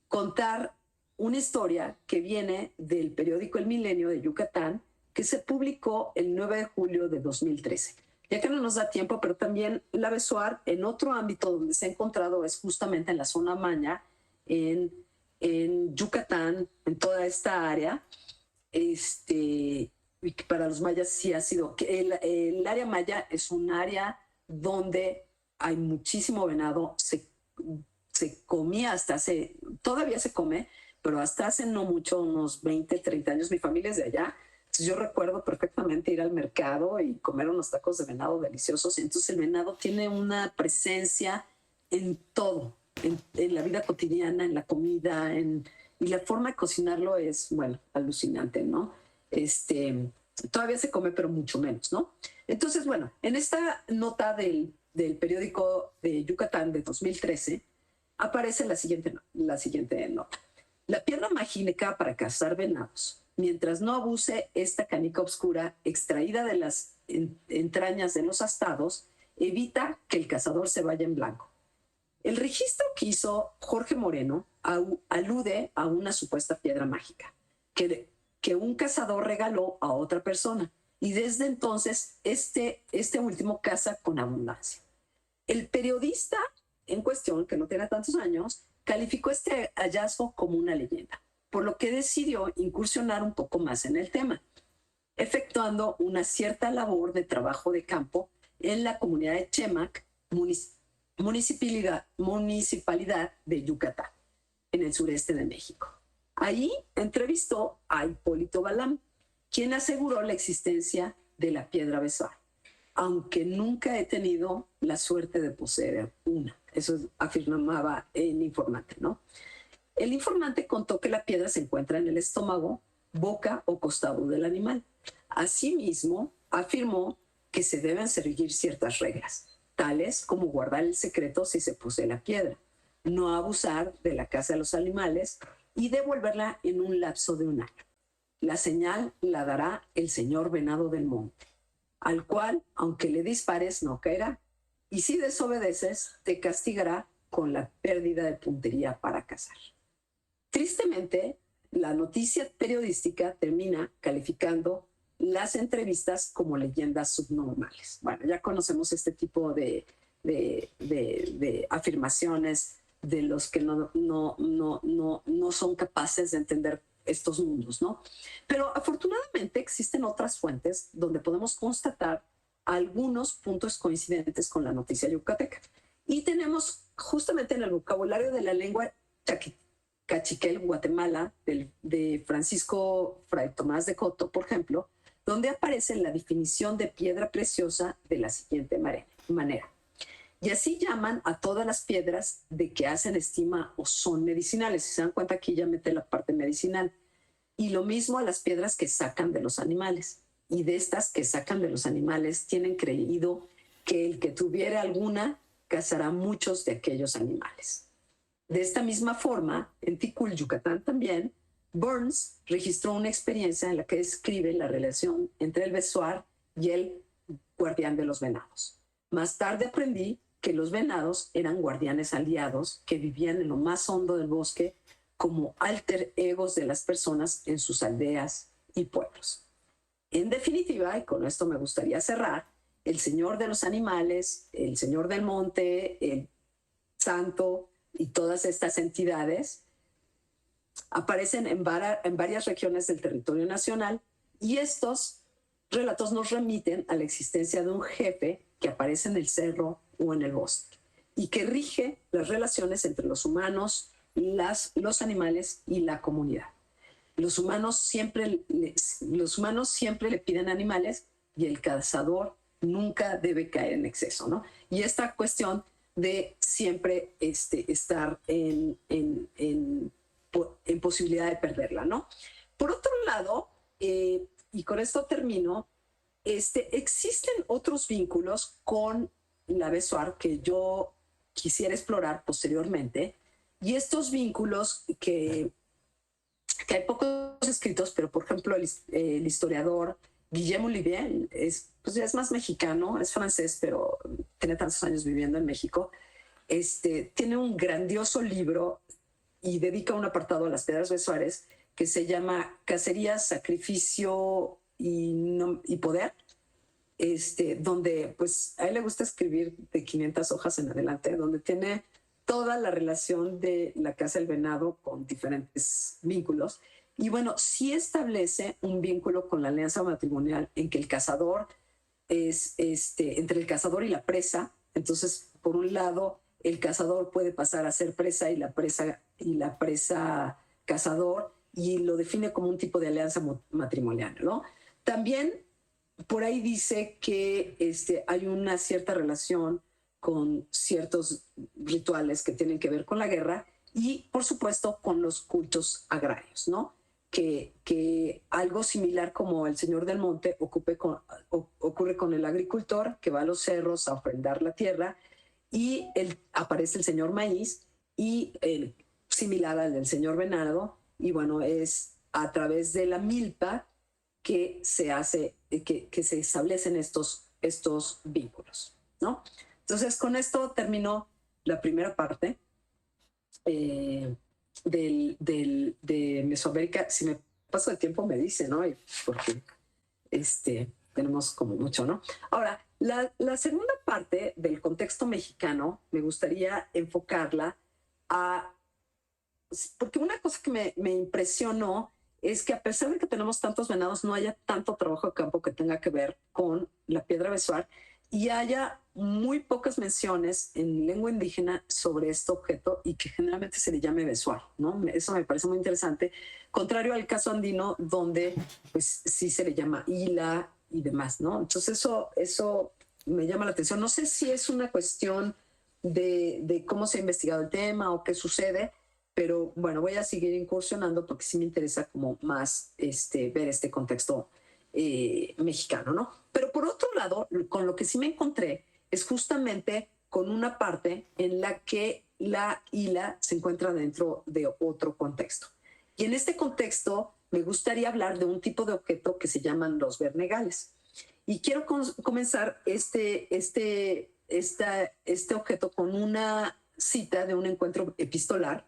contar una historia que viene del periódico El Milenio de Yucatán, que se publicó el 9 de julio de 2013. Ya que no nos da tiempo, pero también la Besoar, en otro ámbito donde se ha encontrado, es justamente en la zona Maya, en Yucatán, en toda esta área. Y que para los mayas sí ha sido, el área maya es un área donde hay muchísimo venado, se comía hasta hace, todavía se come, pero hasta hace no mucho, unos 20, 30 años, mi familia es de allá. Entonces yo recuerdo perfectamente ir al mercado y comer unos tacos de venado deliciosos. Entonces el venado tiene una presencia en todo, en la vida cotidiana, en la comida, y la forma de cocinarlo es, bueno, alucinante, ¿no? Todavía se come, pero mucho menos, ¿no? Entonces, bueno, en esta nota del periódico de Yucatán de 2013 aparece la siguiente nota. La piedra magínica para cazar venados, mientras no abuse esta canica oscura extraída de las entrañas de los astados, evita que el cazador se vaya en blanco. El registro que hizo Jorge Moreno alude a una supuesta piedra mágica que un cazador regaló a otra persona, y desde entonces este último caza con abundancia. El periodista en cuestión, que no tiene tantos años, calificó este hallazgo como una leyenda, por lo que decidió incursionar un poco más en el tema, efectuando una cierta labor de trabajo de campo en la comunidad de Chemac, municipalidad de Yucatán, en el sureste de México. Ahí entrevistó a Hipólito Balam, quien aseguró la existencia de la piedra Besoar, aunque nunca he tenido la suerte de poseer una. Eso afirmaba el informante, ¿no? El informante contó que la piedra se encuentra en el estómago, boca o costado del animal. Asimismo, afirmó que se deben seguir ciertas reglas, tales como guardar el secreto si se posee la piedra, no abusar de la caza de los animales y devolverla en un lapso de un año. La señal la dará el señor venado del monte, al cual, aunque le dispares, no caerá, y si desobedeces, te castigará con la pérdida de puntería para cazar. Tristemente, la noticia periodística termina calificando las entrevistas como leyendas subnormales. Bueno, ya conocemos este tipo de afirmaciones de los que no son capaces de entender estos mundos, ¿no? Pero afortunadamente existen otras fuentes donde podemos constatar algunos puntos coincidentes con la noticia yucateca. Y tenemos justamente en el vocabulario de la lengua cachiquel Guatemala de Francisco Fray Tomás de Coto, por ejemplo, donde aparece la definición de piedra preciosa de la siguiente manera. Y así llaman a todas las piedras de que hacen estima o son medicinales. Si se dan cuenta, aquí ya mete la parte medicinal. Y lo mismo a las piedras que sacan de los animales. Y de estas que sacan de los animales tienen creído que el que tuviera alguna cazará muchos de aquellos animales. De esta misma forma, en Ticul, Yucatán también, Burns registró una experiencia en la que describe la relación entre el besoar y el guardián de los venados. Más tarde aprendí que los venados eran guardianes aliados que vivían en lo más hondo del bosque como alter egos de las personas en sus aldeas y pueblos. En definitiva, y con esto me gustaría cerrar, el señor de los animales, el señor del monte, el santo y todas estas entidades aparecen en varias regiones del territorio nacional, y estos relatos nos remiten a la existencia de un jefe que aparece en el cerro o en el bosque y que rige las relaciones entre los humanos, los animales y la comunidad. Los humanos siempre le piden animales y el cazador nunca debe caer en exceso, ¿no? Y esta cuestión de siempre estar en posibilidad de perderla, ¿no? Por otro lado, y con esto termino, existen otros vínculos con la Besoar que yo quisiera explorar posteriormente, y estos vínculos que hay pocos escritos, pero por ejemplo el historiador Guillaume Olivier pues es más mexicano, es francés, pero tiene tantos años viviendo en México. Tiene un grandioso libro y dedica un apartado a las piedras besuares que se llama Cacería, Sacrificio y Poder, donde pues a él le gusta escribir de 500 hojas en adelante, donde tiene toda la relación de la caza del venado con diferentes vínculos. Y bueno, sí establece un vínculo con la alianza matrimonial en que el cazador es entre el cazador y la presa. Entonces, por un lado, el cazador puede pasar a ser presa y la presa cazador, y lo define como un tipo de alianza matrimonial, ¿no? También por ahí dice que hay una cierta relación con ciertos rituales que tienen que ver con la guerra y, por supuesto, con los cultos agrarios, ¿no? Que algo similar como el Señor del Monte ocurre con el agricultor que va a los cerros a ofrendar la tierra, y aparece el Señor Maíz, y similar al del Señor Venado, y bueno, es a través de la milpa que se establecen estos vínculos, ¿no? Entonces, con esto terminó la primera parte de Mesoamérica. Si me paso de tiempo me dice, ¿no? Porque tenemos como mucho, ¿no? Ahora, la segunda parte del contexto mexicano me gustaría enfocarla porque una cosa que me impresionó es que a pesar de que tenemos tantos venados, no haya tanto trabajo de campo que tenga que ver con la piedra besuar, y haya muy pocas menciones en lengua indígena sobre este objeto y que generalmente se le llame besuar, ¿no? Eso me parece muy interesante, contrario al caso andino, donde pues sí se le llama hila y demás, ¿no? Entonces eso me llama la atención. No sé si es una cuestión de cómo se ha investigado el tema o qué sucede, pero bueno, voy a seguir incursionando porque sí me interesa como más ver este contexto mexicano, ¿no? Pero por otro lado, con lo que sí me encontré es justamente con una parte en la que la hila se encuentra dentro de otro contexto. Y en este contexto me gustaría hablar de un tipo de objeto que se llaman los vernegales. Y quiero comenzar este objeto con una cita de un encuentro epistolar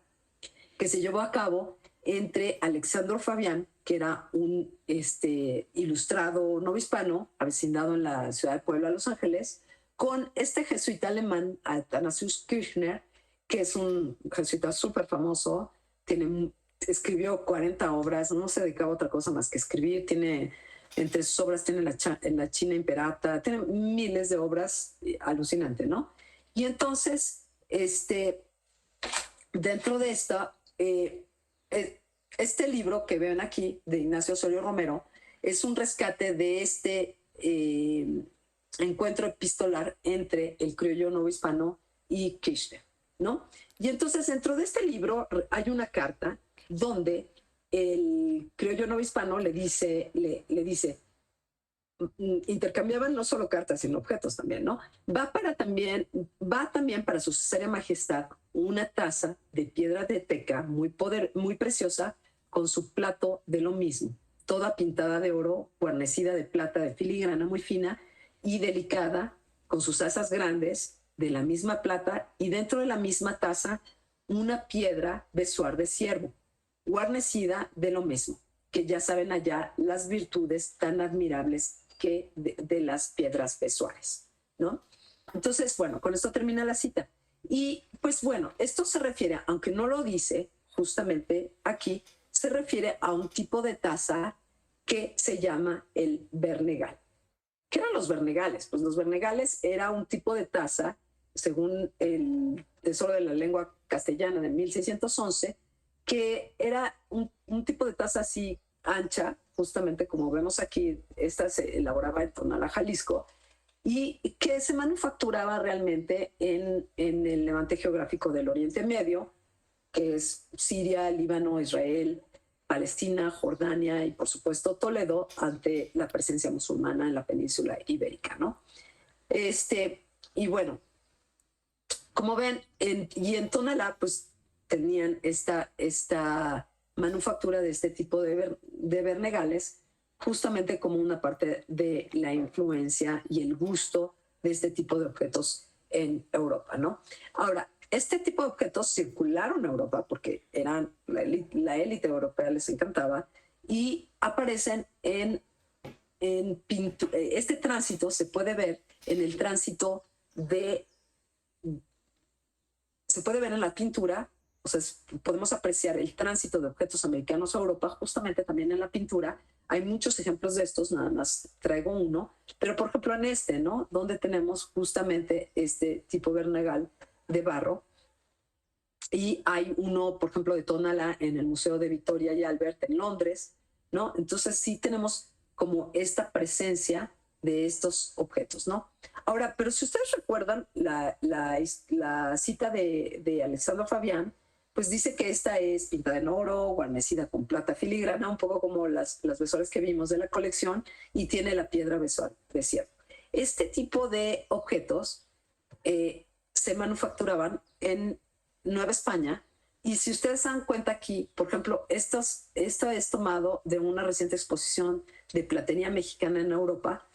que se llevó a cabo entre Alexandro Fabián, que era un ilustrado novohispano avecindado en la ciudad de Puebla, Los Ángeles, con este jesuita alemán, Athanasius Kirchner, que es un jesuita súper famoso, escribió 40 obras, no se dedicaba a otra cosa más que escribir, entre sus obras tiene la China Imperata, tiene miles de obras, alucinante, ¿no? Y entonces, dentro de este libro que ven aquí, de Ignacio Osorio Romero, es un rescate de encuentro epistolar entre el criollo novohispano y Kirchner, ¿no? Y entonces dentro de este libro hay una carta donde el criollo novohispano le dice, intercambiaban no solo cartas, sino objetos también, ¿no? Va también para su seria majestad una taza de piedra de teca muy preciosa, con su plato de lo mismo, toda pintada de oro, guarnecida de plata de filigrana muy fina y delicada, con sus asas grandes de la misma plata, y dentro de la misma taza una piedra besuar de ciervo, guarnecida de lo mismo, que ya saben allá las virtudes tan admirables que de las piedras besuares, ¿no? Entonces, bueno, con esto termina la cita. Y pues bueno, esto se refiere, aunque no lo dice justamente aquí, se refiere a un tipo de taza que se llama el Bernegal. ¿Qué eran los Bernegales? Pues los Bernegales era un tipo de taza, según el Tesoro de la Lengua Castellana de 1611, que era un tipo de taza así ancha, justamente como vemos aquí. Esta se elaboraba en Tonalá, Jalisco, y que se manufacturaba realmente en el levante geográfico del Oriente Medio, que es Siria, Líbano, Israel, Palestina, Jordania y por supuesto Toledo, ante la presencia musulmana en la península ibérica, ¿no? Y bueno, como ven, en Tonalá pues tenían esta manufactura de este tipo de bernegales, justamente como una parte de la influencia y el gusto de este tipo de objetos en Europa, ¿no? Ahora, este tipo de objetos circularon a Europa porque eran la élite europea, les encantaba, y aparecen en pintura. Este tránsito se puede ver en el tránsito se puede ver en la pintura. O sea, podemos apreciar el tránsito de objetos americanos a Europa justamente también en la pintura. Hay muchos ejemplos de estos, nada más traigo uno, pero por ejemplo en ¿no? Donde tenemos justamente este tipo Bernegal de barro. Y hay uno, por ejemplo, de Tonalá en el Museo de Victoria y Albert en Londres, ¿no? Entonces sí tenemos como esta presencia de estos objetos, ¿no? Ahora, pero si ustedes recuerdan la cita de Alessandro Fabián, pues dice que esta es pintada en oro, guarnecida con plata filigrana, un poco como las vestuarias que vimos de la colección, y tiene la piedra desierto. Este tipo de objetos se manufacturaban en Nueva España, y si ustedes se dan cuenta aquí, por ejemplo, esto es tomado de una reciente exposición de platería mexicana en Europa.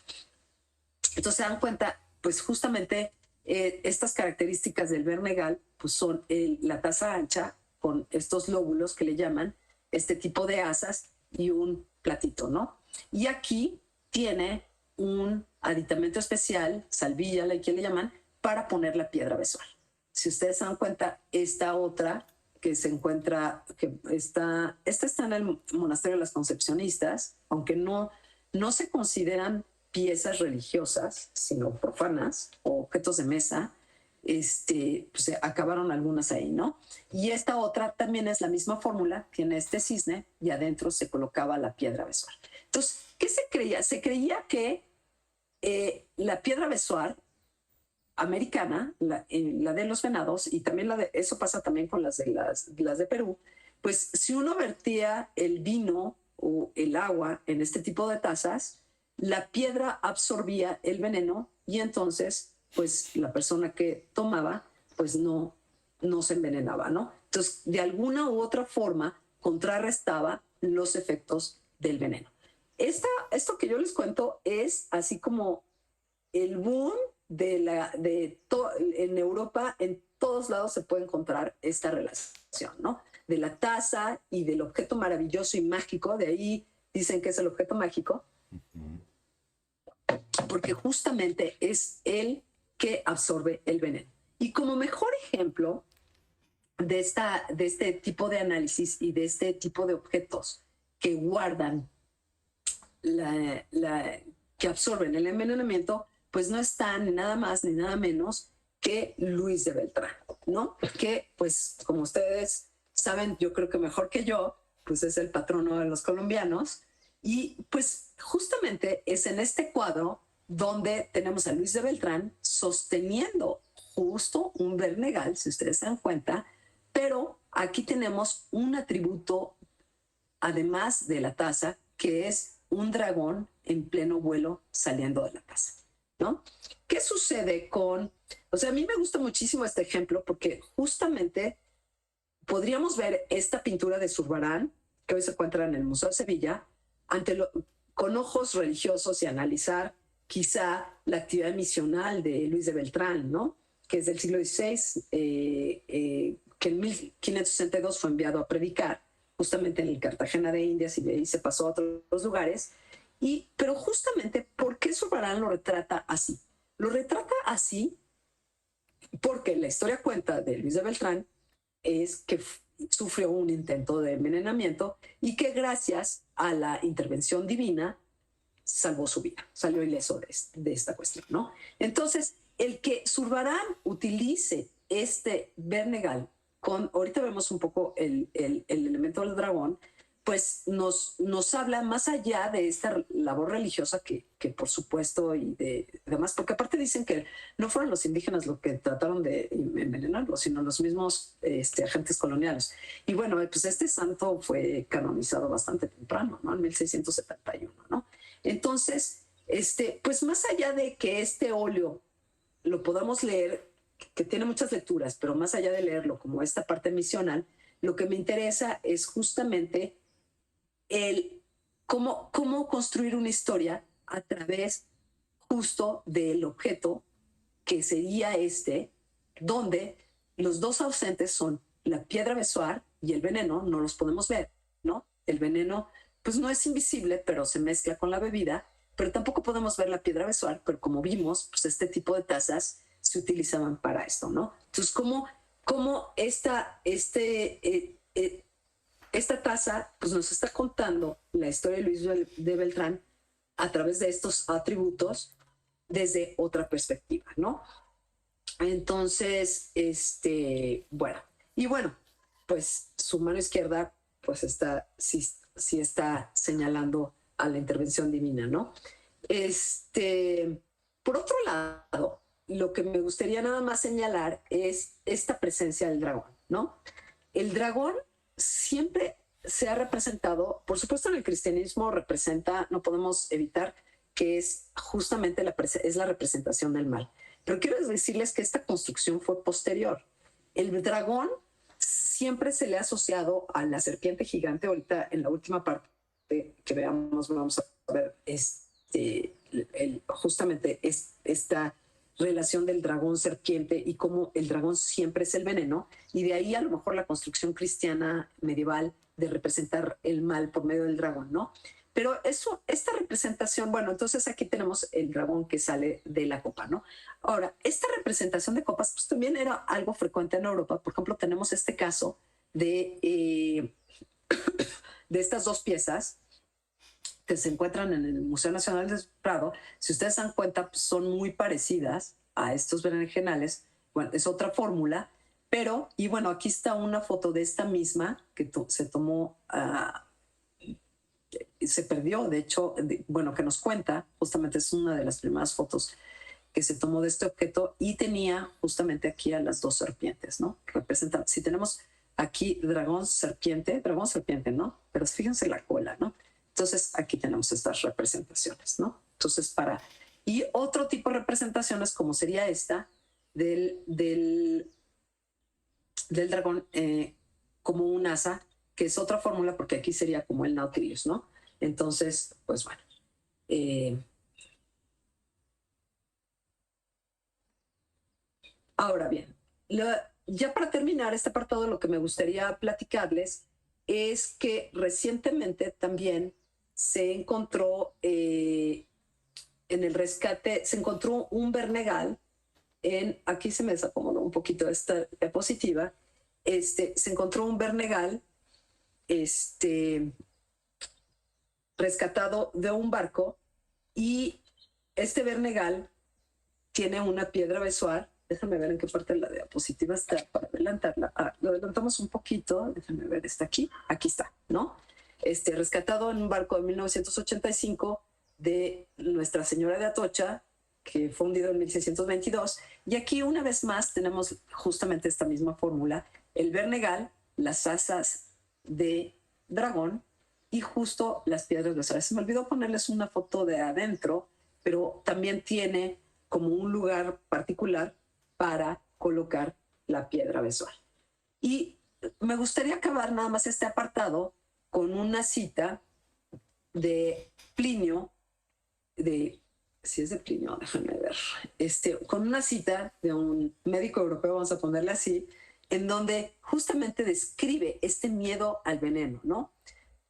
Entonces se dan cuenta, pues justamente estas características del Bernegal pues son la taza ancha con estos lóbulos que le llaman, este tipo de asas y un platito, ¿no? Y aquí tiene un aditamento especial, salvilla, que le llaman, para poner la piedra besual. Si ustedes se dan cuenta, esta otra que se encuentra, esta está en el Monasterio de las Concepcionistas, aunque no se consideran piezas religiosas, sino profanas o objetos de mesa. Pues acabaron algunas ahí, ¿no? Y esta otra también es la misma fórmula, tiene este cisne y adentro se colocaba la piedra besuar. Entonces, ¿qué se creía? Se creía que la piedra besuar americana, la de los venados, y también eso pasa también con las de Perú, pues si uno vertía el vino o el agua en este tipo de tazas, la piedra absorbía el veneno y entonces pues la persona que tomaba pues no se envenenaba, ¿no? Entonces de alguna u otra forma contrarrestaba los efectos del veneno. Esto que yo les cuento es así como el boom en Europa. En todos lados se puede encontrar esta relación, ¿no? De la taza y del objeto maravilloso y mágico, de ahí dicen que es el objeto mágico, porque justamente es el que absorbe el veneno. Y como mejor ejemplo de este tipo de análisis y de este tipo de objetos que guardan, que absorben el envenenamiento, pues no está ni nada más ni nada menos que Luis de Beltrán, ¿no? Que, pues, como ustedes saben, yo creo que mejor que yo, pues es el patrono de los colombianos. Y pues justamente es en este cuadro donde tenemos a Luis de Beltrán sosteniendo justo un Bernegal, si ustedes se dan cuenta, pero aquí tenemos un atributo, además de la taza, que es un dragón en pleno vuelo saliendo de la taza, ¿no? ¿Qué sucede con...? O sea, a mí me gusta muchísimo este ejemplo porque justamente podríamos ver esta pintura de Zurbarán, que hoy se encuentra en el Museo de Sevilla, con ojos religiosos, y analizar quizá la actividad misional de Luis de Beltrán, ¿no? Que es del siglo XVI, que en 1562 fue enviado a predicar justamente en el Cartagena de Indias, y de ahí se pasó a otros lugares. Pero justamente, ¿por qué Zurbarán lo retrata así? Lo retrata así porque la historia cuenta de Luis de Beltrán es que sufrió un intento de envenenamiento y que gracias a la intervención divina salvó su vida, salió ileso de esta cuestión, ¿no? Entonces, el que Zurbarán utilice este Bernegal ahorita vemos un poco el elemento del dragón, pues nos habla más allá de esta labor religiosa que por supuesto y demás, porque aparte dicen que no fueron los indígenas los que trataron de envenenarlo, sino los mismos agentes coloniales. Y bueno, pues este santo fue canonizado bastante temprano, ¿no? En 1671, ¿no? Entonces, pues más allá de que este óleo lo podamos leer, que tiene muchas lecturas, pero más allá de leerlo como esta parte misional, lo que me interesa es justamente cómo construir una historia a través justo del objeto que sería donde los dos ausentes son la piedra besoar y el veneno, no los podemos ver, ¿no? El veneno, pues no es invisible, pero se mezcla con la bebida, pero tampoco podemos ver la piedra besoar, pero como vimos, pues este tipo de tazas se utilizaban para esto, ¿no? Entonces, ¿cómo esta taza pues nos está contando la historia de Luis de Beltrán a través de estos atributos desde otra perspectiva, ¿no? Entonces, bueno, y bueno, pues su mano izquierda pues sí está señalando a la intervención divina, ¿no? Por otro lado, lo que me gustaría nada más señalar es esta presencia del dragón, ¿no? El dragón siempre se ha representado, por supuesto en el cristianismo representa, no podemos evitar que es justamente es la representación del mal. Pero quiero decirles que esta construcción fue posterior. El dragón siempre se le ha asociado a la serpiente gigante. Ahorita en la última parte que veamos vamos a ver justamente esta relación del dragón serpiente y cómo el dragón siempre es el veneno, y de ahí a lo mejor la construcción cristiana medieval de representar el mal por medio del dragón, ¿no? Pero esta representación, bueno, entonces aquí tenemos el dragón que sale de la copa, ¿no? Ahora, esta representación de copas pues también era algo frecuente en Europa. Por ejemplo, tenemos este caso de estas dos piezas que se encuentran en el Museo Nacional del Prado. Si ustedes se dan cuenta, pues son muy parecidas a estos berenjenales. Bueno, es otra fórmula, pero, y bueno, aquí está una foto de esta misma que se tomó, se perdió, de hecho, bueno, que nos cuenta, justamente es una de las primeras fotos que se tomó de este objeto y tenía justamente aquí a las dos serpientes, ¿no? Representan, si tenemos aquí dragón, serpiente, ¿no? Pero fíjense la cola, ¿no? Entonces, aquí tenemos estas representaciones, ¿no? Entonces, y otro tipo de representaciones, como sería esta, del dragón como un asa, que es otra fórmula, porque aquí sería como el Nautilus, ¿no? Entonces, pues bueno. Ahora bien, ya para terminar este apartado, lo que me gustaría platicarles es que recientemente también se encontró en el rescate, se encontró un Bernegal aquí se me desacomodó un poquito esta diapositiva, se encontró un Bernegal rescatado de un barco, y este Bernegal tiene una piedra besoar. Déjame ver en qué parte de la diapositiva está para adelantarla. Lo adelantamos un poquito, déjame ver, está aquí está, ¿no? Rescatado en un barco de 1985 de Nuestra Señora de Atocha, que fue hundido en 1622. Y aquí una vez más tenemos justamente esta misma fórmula, el Bernegal, las asas de dragón y justo las piedras besoares. Se me olvidó ponerles una foto de adentro, pero también tiene como un lugar particular para colocar la piedra besoar. Y me gustaría acabar nada más este apartado con una cita de Plinio, si es de Plinio, déjame ver, con una cita de un médico europeo, vamos a ponerle así, en donde justamente describe este miedo al veneno, ¿no?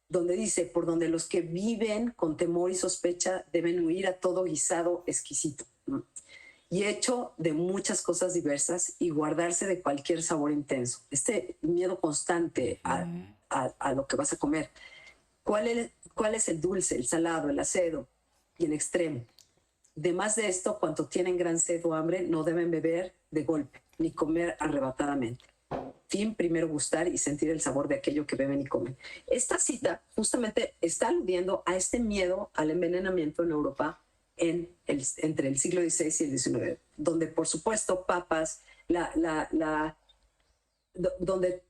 Donde dice, por donde los que viven con temor y sospecha deben huir a todo guisado exquisito, ¿no? y hecho de muchas cosas diversas y guardarse de cualquier sabor intenso. Este miedo constante a lo que vas a comer. ¿Cuál es el dulce, el salado, el acero y el extremo? Además de esto, cuando tienen gran sed o hambre, no deben beber de golpe ni comer arrebatadamente. Fin, primero gustar y sentir el sabor de aquello que beben y comen. Esta cita justamente está aludiendo a este miedo al envenenamiento en Europa entre el siglo XVI y el XIX, donde por supuesto papas, donde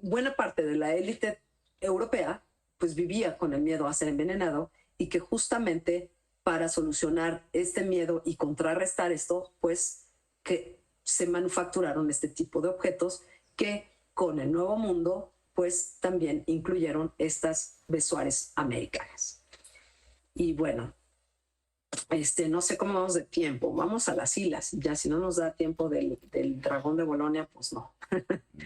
buena parte de la élite europea pues vivía con el miedo a ser envenenado, y que justamente para solucionar este miedo y contrarrestar esto, pues que se manufacturaron este tipo de objetos que con el Nuevo Mundo pues también incluyeron estas besoares americanas. Y bueno, no sé cómo vamos de tiempo, vamos a las islas, ya si no nos da tiempo del dragón de Bolonia, pues no.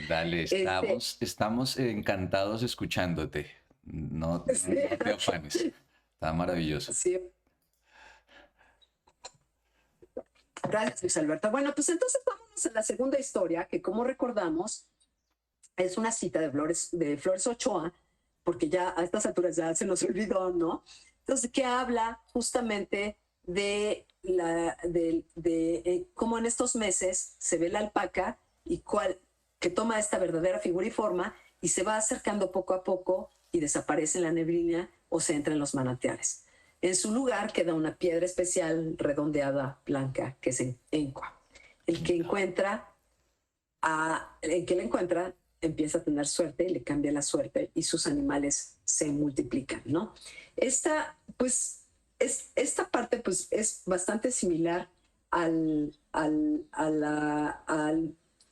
Dale, estamos encantados escuchándote. No, Sí, no te afanes. Está maravilloso. sí. Gracias, Luis Alberto. Bueno, pues entonces vamos a la segunda historia, que como recordamos, es una cita de Flores Ochoa, porque ya a estas alturas ya se nos olvidó, ¿no? Entonces, que habla justamente de cómo en estos meses se ve la alpaca y que toma esta verdadera figura y forma y se va acercando poco a poco y desaparece en la neblina o se entra en los manantiales. En su lugar queda una piedra especial redondeada blanca que es encua. El que la encuentra empieza a tener suerte y le cambia la suerte y sus animales se multiplican, ¿no? Esta parte pues es bastante similar a la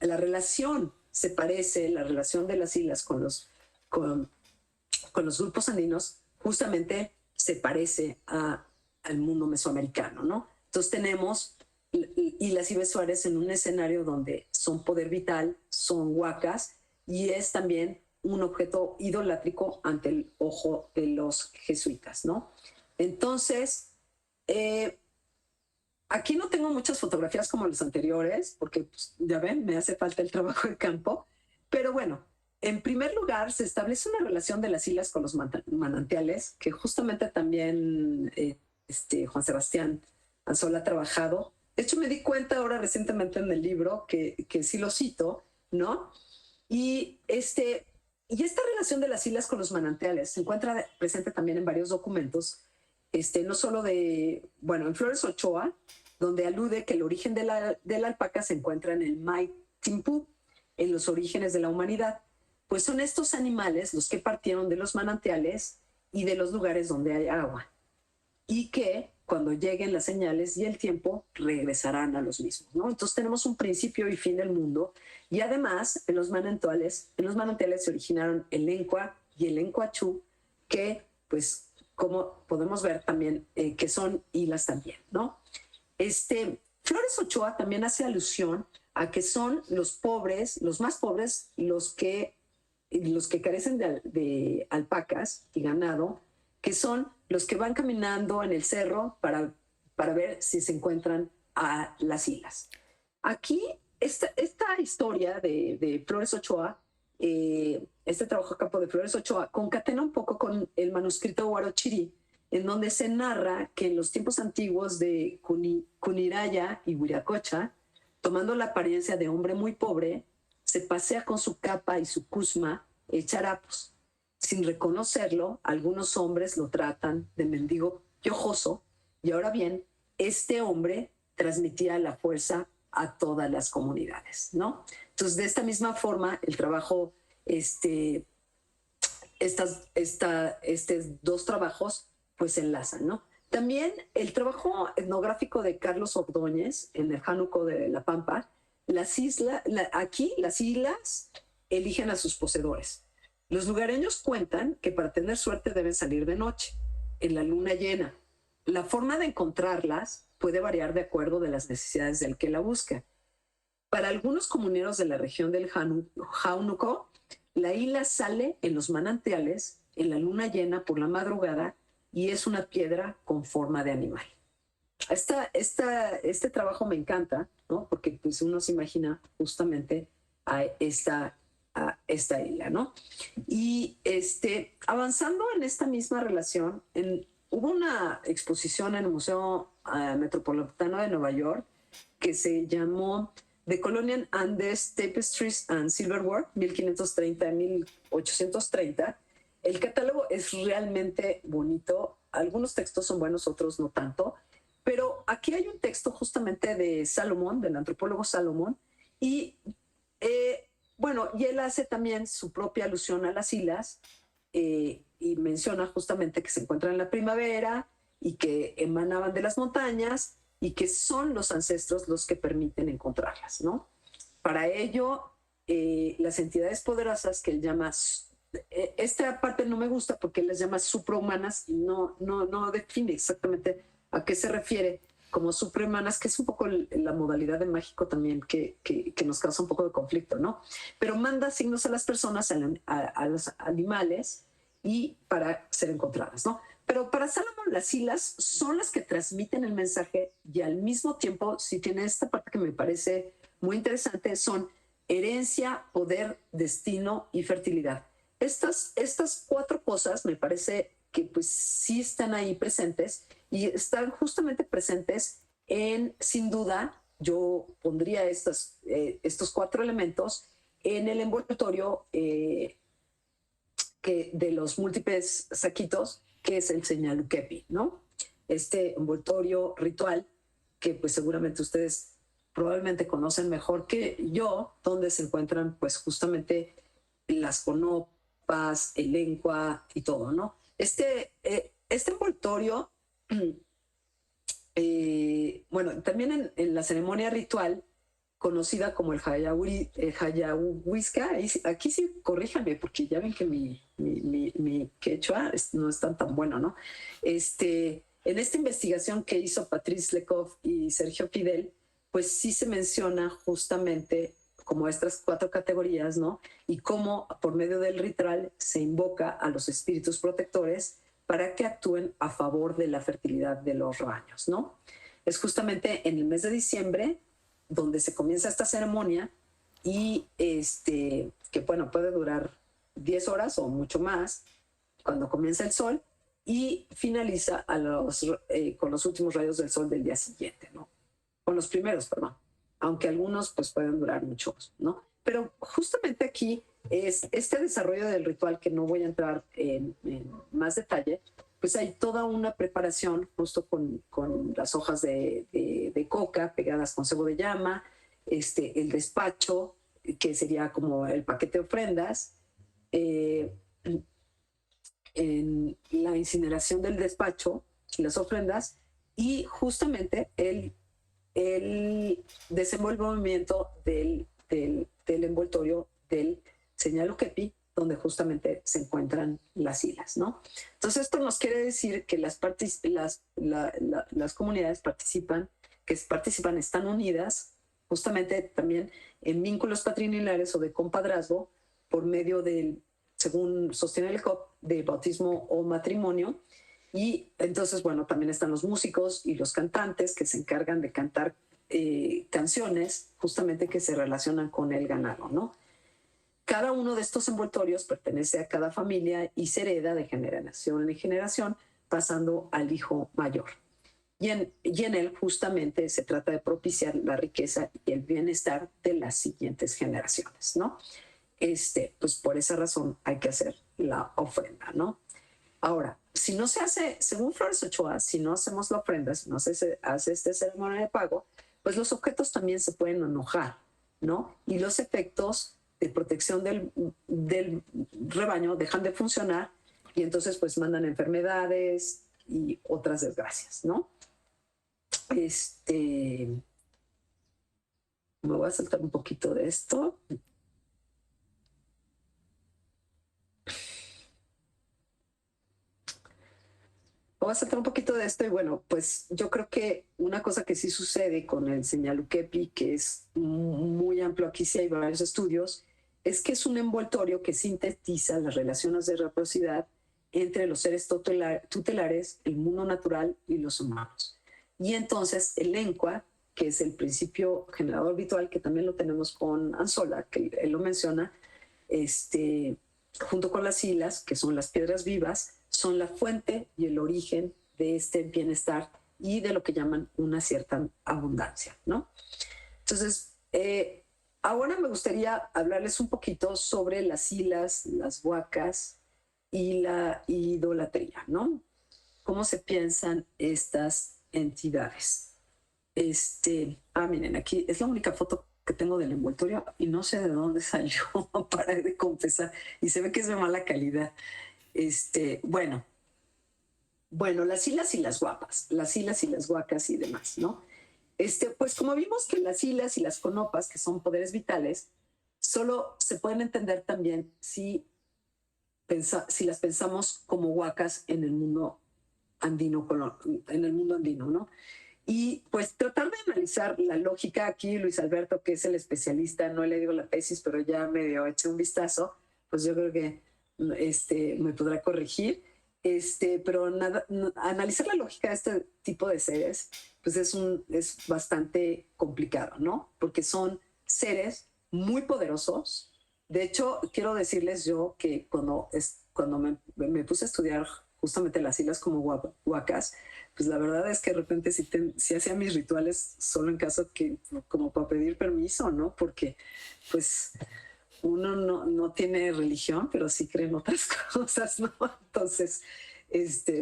relación, se parece la relación de las islas con los grupos andinos, justamente se parece al mundo mesoamericano, ¿no? Entonces tenemos islas y besoares en un escenario donde son poder vital, son huacas, y es también un objeto idolátrico ante el ojo de los jesuitas, ¿no? Entonces, aquí no tengo muchas fotografías como las anteriores, porque pues, ya ven, me hace falta el trabajo de campo, pero bueno, en primer lugar, se establece una relación de las islas con los manantiales, que justamente también Juan Sebastián Anzola ha trabajado. De hecho, me di cuenta ahora recientemente en el libro que sí lo cito, ¿no? Y esta relación de las islas con los manantiales se encuentra presente también en varios documentos, no solo en Flores Ochoa, donde alude que el origen de la alpaca se encuentra en el Maytimpú, en los orígenes de la humanidad. Pues son estos animales los que partieron de los manantiales y de los lugares donde hay agua, y que cuando lleguen las señales y el tiempo regresarán a los mismos, ¿no? Entonces tenemos un principio y fin del mundo, y además en los manantiales se originaron el encua y el encuachú, que pues como podemos ver también que son islas también, ¿no? Flores Ochoa también hace alusión a que son los pobres, los más pobres, los que carecen de alpacas y ganado, que son los que van caminando en el cerro para ver si se encuentran a las islas. Aquí, esta historia de Flores Ochoa, este trabajo a campo de Flores Ochoa, concatena un poco con el manuscrito Huarochirí, en donde se narra que en los tiempos antiguos de Cuniraya y Huiracocha, tomando la apariencia de hombre muy pobre, se pasea con su capa y su cusma hecha harapos. Sin reconocerlo, algunos hombres lo tratan de mendigo piojoso, y ahora bien, este hombre transmitía la fuerza a todas las comunidades, ¿no? Entonces, de esta misma forma, el trabajo, estos dos trabajos, pues se enlazan, ¿no? También el trabajo etnográfico de Carlos Ordóñez en el Jánuco de La Pampa, aquí las islas eligen a sus poseedores. Los lugareños cuentan que para tener suerte deben salir de noche, en la luna llena. La forma de encontrarlas puede variar de acuerdo de las necesidades del que la busca. Para algunos comuneros de la región del Jánuco, la isla sale en los manantiales en la luna llena por la madrugada y es una piedra con forma de animal. este trabajo me encanta, ¿no? Porque pues uno se imagina justamente a esta isla, ¿no? Y avanzando en esta misma relación, hubo una exposición en el Museo Metropolitano de Nueva York que se llamó The Colonial Andes Tapestries and Silverware, 1530-1830. El catálogo es realmente bonito. Algunos textos son buenos, otros no tanto. Pero aquí hay un texto justamente de Salomón, del antropólogo Salomón, y bueno, y él hace también su propia alusión a las islas y menciona justamente que se encuentran en la primavera y que emanaban de las montañas y que son los ancestros los que permiten encontrarlas, ¿no? Para ello, las entidades poderosas que él llama, esta parte no me gusta porque él las llama suprahumanas y no define exactamente a qué se refiere como suprahumanas, que es un poco la modalidad de mágico también que nos causa un poco de conflicto, ¿no? Pero manda signos a las personas, a los animales y para ser encontradas, ¿no? Pero para Salomón las islas son las que transmiten el mensaje y al mismo tiempo, si tiene esta parte que me parece muy interesante, son herencia, poder, destino y fertilidad. Estas cuatro cosas me parece que pues sí están ahí presentes y están justamente presentes sin duda, yo pondría estos cuatro elementos en el envoltorio de los múltiples saquitos, que es el señalukepi, ¿no? Este envoltorio ritual que pues seguramente ustedes probablemente conocen mejor que yo, donde se encuentran pues justamente las conopas, el lencua y todo, ¿no? Este envoltorio, bueno, también en la ceremonia ritual, conocida como el Hayahuisca, aquí sí corríjame, porque ya ven que mi quechua no es tan bueno, ¿no? En esta investigación que hizo Patrice Lecoq y Sergio Fidel, pues sí se menciona justamente como estas cuatro categorías, ¿no? Y cómo por medio del ritual se invoca a los espíritus protectores para que actúen a favor de la fertilidad de los rebaños, ¿no? Es justamente en el mes de diciembre donde se comienza esta ceremonia y que bueno, puede durar 10 horas o mucho más cuando comienza el sol y finaliza con los últimos rayos del sol del día siguiente, ¿no? Con los primeros, perdón, aunque algunos pues pueden durar mucho, ¿no? Pero justamente aquí es este desarrollo del ritual, que no voy a entrar en más detalle, pues hay toda una preparación justo con las hojas de coca pegadas con cebo de llama, el despacho, que sería como el paquete de ofrendas, en la incineración del despacho y las ofrendas, y justamente el desenvolvimiento del envoltorio del señalukepi, donde justamente se encuentran las islas, ¿no? Entonces esto nos quiere decir que las comunidades que participan están unidas justamente también en vínculos patrilineales o de compadrazgo por medio del, según sostiene el COP, de bautismo o matrimonio. Y entonces, bueno, también están los músicos y los cantantes que se encargan de cantar canciones justamente que se relacionan con el ganado, ¿no? Cada uno de estos envoltorios pertenece a cada familia y se hereda de generación en generación, pasando al hijo mayor. Y en él justamente se trata de propiciar la riqueza y el bienestar de las siguientes generaciones, ¿no? Pues por esa razón hay que hacer la ofrenda, ¿no? Ahora, si no se hace, según Flores Ochoa, si no hacemos la ofrenda, si no se hace esta ceremonia de pago, pues los objetos también se pueden enojar, ¿no? Y los efectos de protección del rebaño dejan de funcionar y entonces pues mandan enfermedades y otras desgracias, ¿no? Me voy a saltar un poquito de esto. Voy a saltar un poquito de esto y bueno, pues yo creo que una cosa que sí sucede con el señalukepi, que es muy amplio, aquí sí hay varios estudios, es que es un envoltorio que sintetiza las relaciones de reciprocidad entre los seres tutelares, el mundo natural y los humanos. Y entonces el ENCUA, que es el principio generador habitual, que también lo tenemos con Anzola, que él lo menciona, junto con las silas, que son las piedras vivas, son la fuente y el origen de este bienestar y de lo que llaman una cierta abundancia, ¿no? Entonces, ahora me gustaría hablarles un poquito sobre las silas, las huacas y la idolatría, ¿no? ¿Cómo se piensan estas entidades? Miren, aquí es la única foto que tengo del envoltorio y no sé de dónde salió, para de confesar, y se ve que es de mala calidad. Bueno, las silas y las guapas, las silas y las huacas y demás, ¿no? Pues como vimos que las silas y las conopas, que son poderes vitales, solo se pueden entender también si las pensamos como huacas en el mundo andino, ¿no? Y pues tratar de analizar la lógica aquí, Luis Alberto, que es el especialista, no le digo la tesis, pero ya medio eché un vistazo, pues yo creo que me podrá corregir. Pero analizar la lógica de este tipo de seres, pues es bastante complicado, ¿no? Porque son seres muy poderosos. De hecho, quiero decirles yo que cuando me puse a estudiar justamente las islas como huacas, pues la verdad es que de repente sí hacía mis rituales solo en caso que, como para pedir permiso, ¿no? Porque pues uno no tiene religión, pero sí cree en otras cosas, ¿no? Entonces,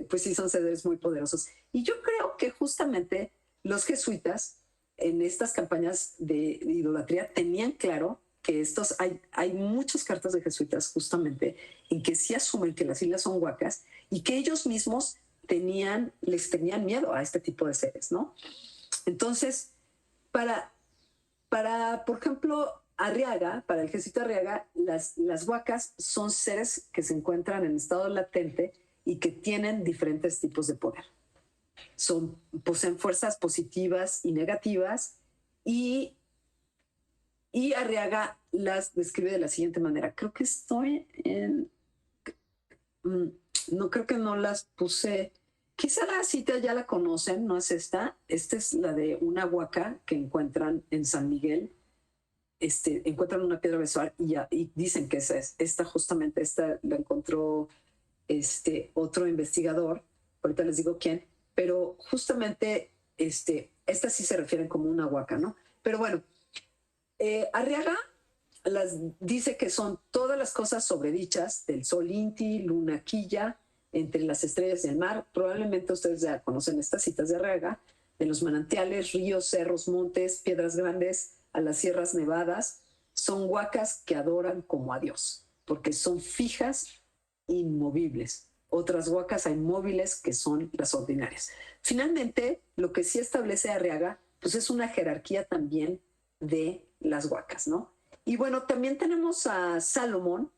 pues sí son seres muy poderosos. Y yo creo que justamente los jesuitas en estas campañas de idolatría tenían claro que hay muchas cartas de jesuitas justamente en que sí asumen que las islas son huacas y que ellos mismos les tenían miedo a este tipo de seres, ¿no? Entonces, por ejemplo, Arriaga, para el jesuita Arriaga, las huacas son seres que se encuentran en estado latente y que tienen diferentes tipos de poder. Poseen fuerzas positivas y negativas y Arriaga las describe de la siguiente manera. Creo que no, creo que no las puse. Quizá la cita ya la conocen, no es esta. Esta es la de una huaca que encuentran en San Miguel. Encuentran una piedra besuar y dicen que justamente esta la encontró otro investigador. Ahorita les digo quién, pero justamente estas sí se refieren como una huaca, ¿no? Pero bueno, Arriaga las dice que son todas las cosas sobredichas del sol Inti, luna Quilla, entre las estrellas y el mar. Probablemente ustedes ya conocen estas citas de Arriaga, de los manantiales, ríos, cerros, montes, piedras grandes, a las sierras nevadas. Son huacas que adoran como a Dios, porque son fijas, inmovibles. Otras huacas hay móviles que son las ordinarias. Finalmente, lo que sí establece Arriaga, pues es una jerarquía también de las huacas, ¿no? Y bueno, también tenemos a Salomón,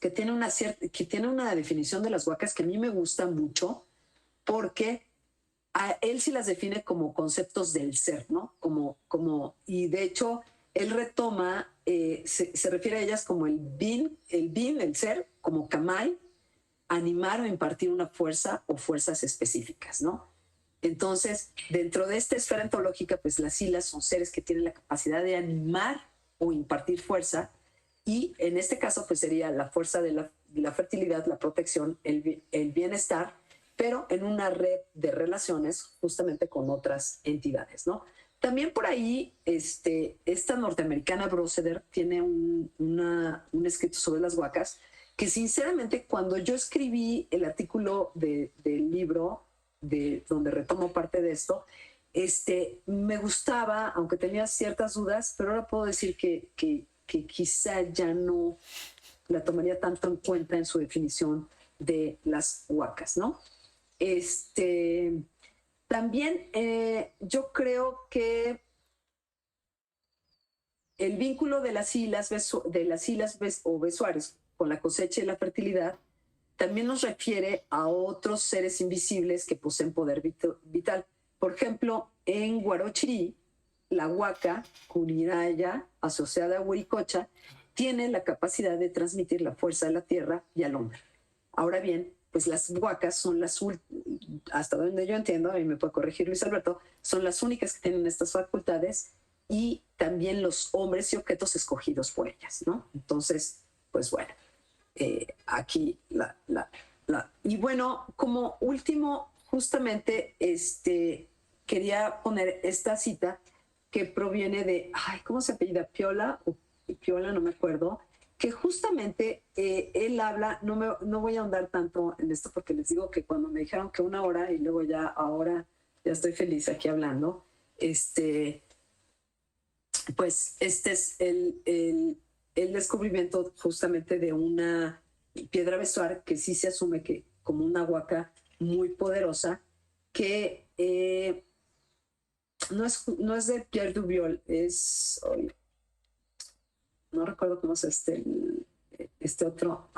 que tiene una definición de las huacas que a mí me gusta mucho, porque a él sí las define como conceptos del ser, ¿no? Y de hecho, él retoma, se refiere a ellas como el bin, el ser, como kamai, animar o impartir una fuerza o fuerzas específicas, ¿no? Entonces, dentro de esta esfera ontológica, pues las silas son seres que tienen la capacidad de animar o impartir fuerza, y en este caso pues sería la fuerza de la fertilidad, la protección, el bienestar, pero en una red de relaciones justamente con otras entidades, ¿no? También por ahí, esta norteamericana Broseder tiene un escrito sobre las huacas, que sinceramente cuando yo escribí el artículo del libro, donde retomo parte de esto, me gustaba, aunque tenía ciertas dudas, pero ahora puedo decir que quizá ya no la tomaría tanto en cuenta en su definición de las huacas, ¿no? También yo creo que el vínculo de las islas o besuares con la cosecha y la fertilidad también nos refiere a otros seres invisibles que poseen poder vital. Por ejemplo, en Guarochirí, la huaca, Curiraya, asociada a Huiricocha, tiene la capacidad de transmitir la fuerza de la tierra y al hombre. Ahora bien, pues las huacas son hasta donde yo entiendo, y me puede corregir Luis Alberto, son las únicas que tienen estas facultades, y también los hombres y objetos escogidos por ellas, ¿no? Entonces, pues bueno, aquí y bueno, como último, justamente quería poner esta cita que proviene de, ¿cómo se apellida? Piola, no me acuerdo, que justamente él habla, no voy a ahondar tanto en esto porque les digo que cuando me dijeron que 1 hora y luego ahora ya estoy feliz aquí hablando, pues este es el descubrimiento justamente de una piedra besuar que sí se asume que como una huaca muy poderosa, que no es de Pierre Duviol, no recuerdo cómo es este otro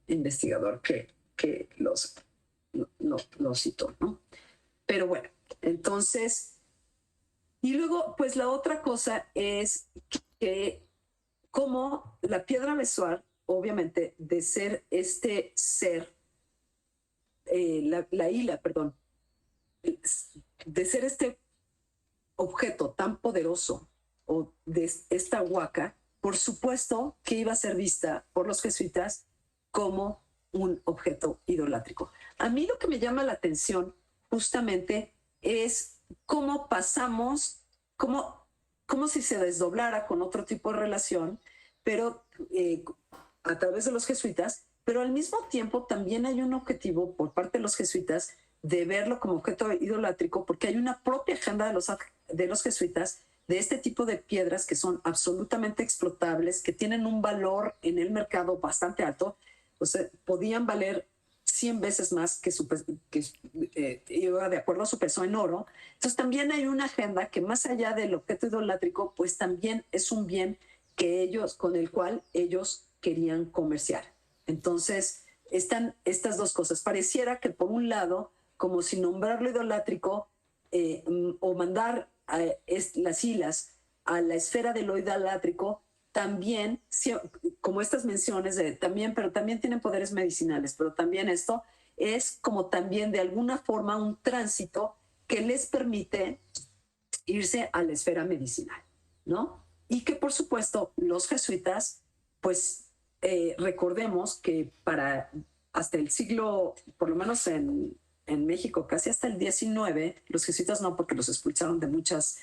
investigador que lo citó, ¿no? Pero bueno, entonces, y luego, pues la otra cosa es que como la piedra besuar, obviamente, de ser este ser, la hila, perdón, de ser este objeto tan poderoso o de esta huaca, por supuesto que iba a ser vista por los jesuitas como un objeto idolátrico. A mí lo que me llama la atención justamente es cómo pasamos, como si se desdoblara con otro tipo de relación, pero a través de los jesuitas, pero al mismo tiempo también hay un objetivo por parte de los jesuitas de verlo como objeto idolátrico, porque hay una propia agenda de los jesuitas de este tipo de piedras que son absolutamente explotables, que tienen un valor en el mercado bastante alto, o sea, podían valer 100 veces más que iba de acuerdo a su peso en oro. Entonces también hay una agenda que más allá del objeto idolátrico, pues también es un bien con el cual ellos querían comerciar. Entonces están estas dos cosas. Pareciera que por un lado, como si nombrarlo idolátrico o mandar las hilas a la esfera de lo idolátrico, también, como estas menciones pero también tienen poderes medicinales, pero también esto es como también de alguna forma un tránsito que les permite irse a la esfera medicinal, ¿no? Y que por supuesto los jesuitas, pues recordemos que hasta el siglo, por lo menos en México, casi hasta el 19, los jesuitas no, porque los expulsaron de muchas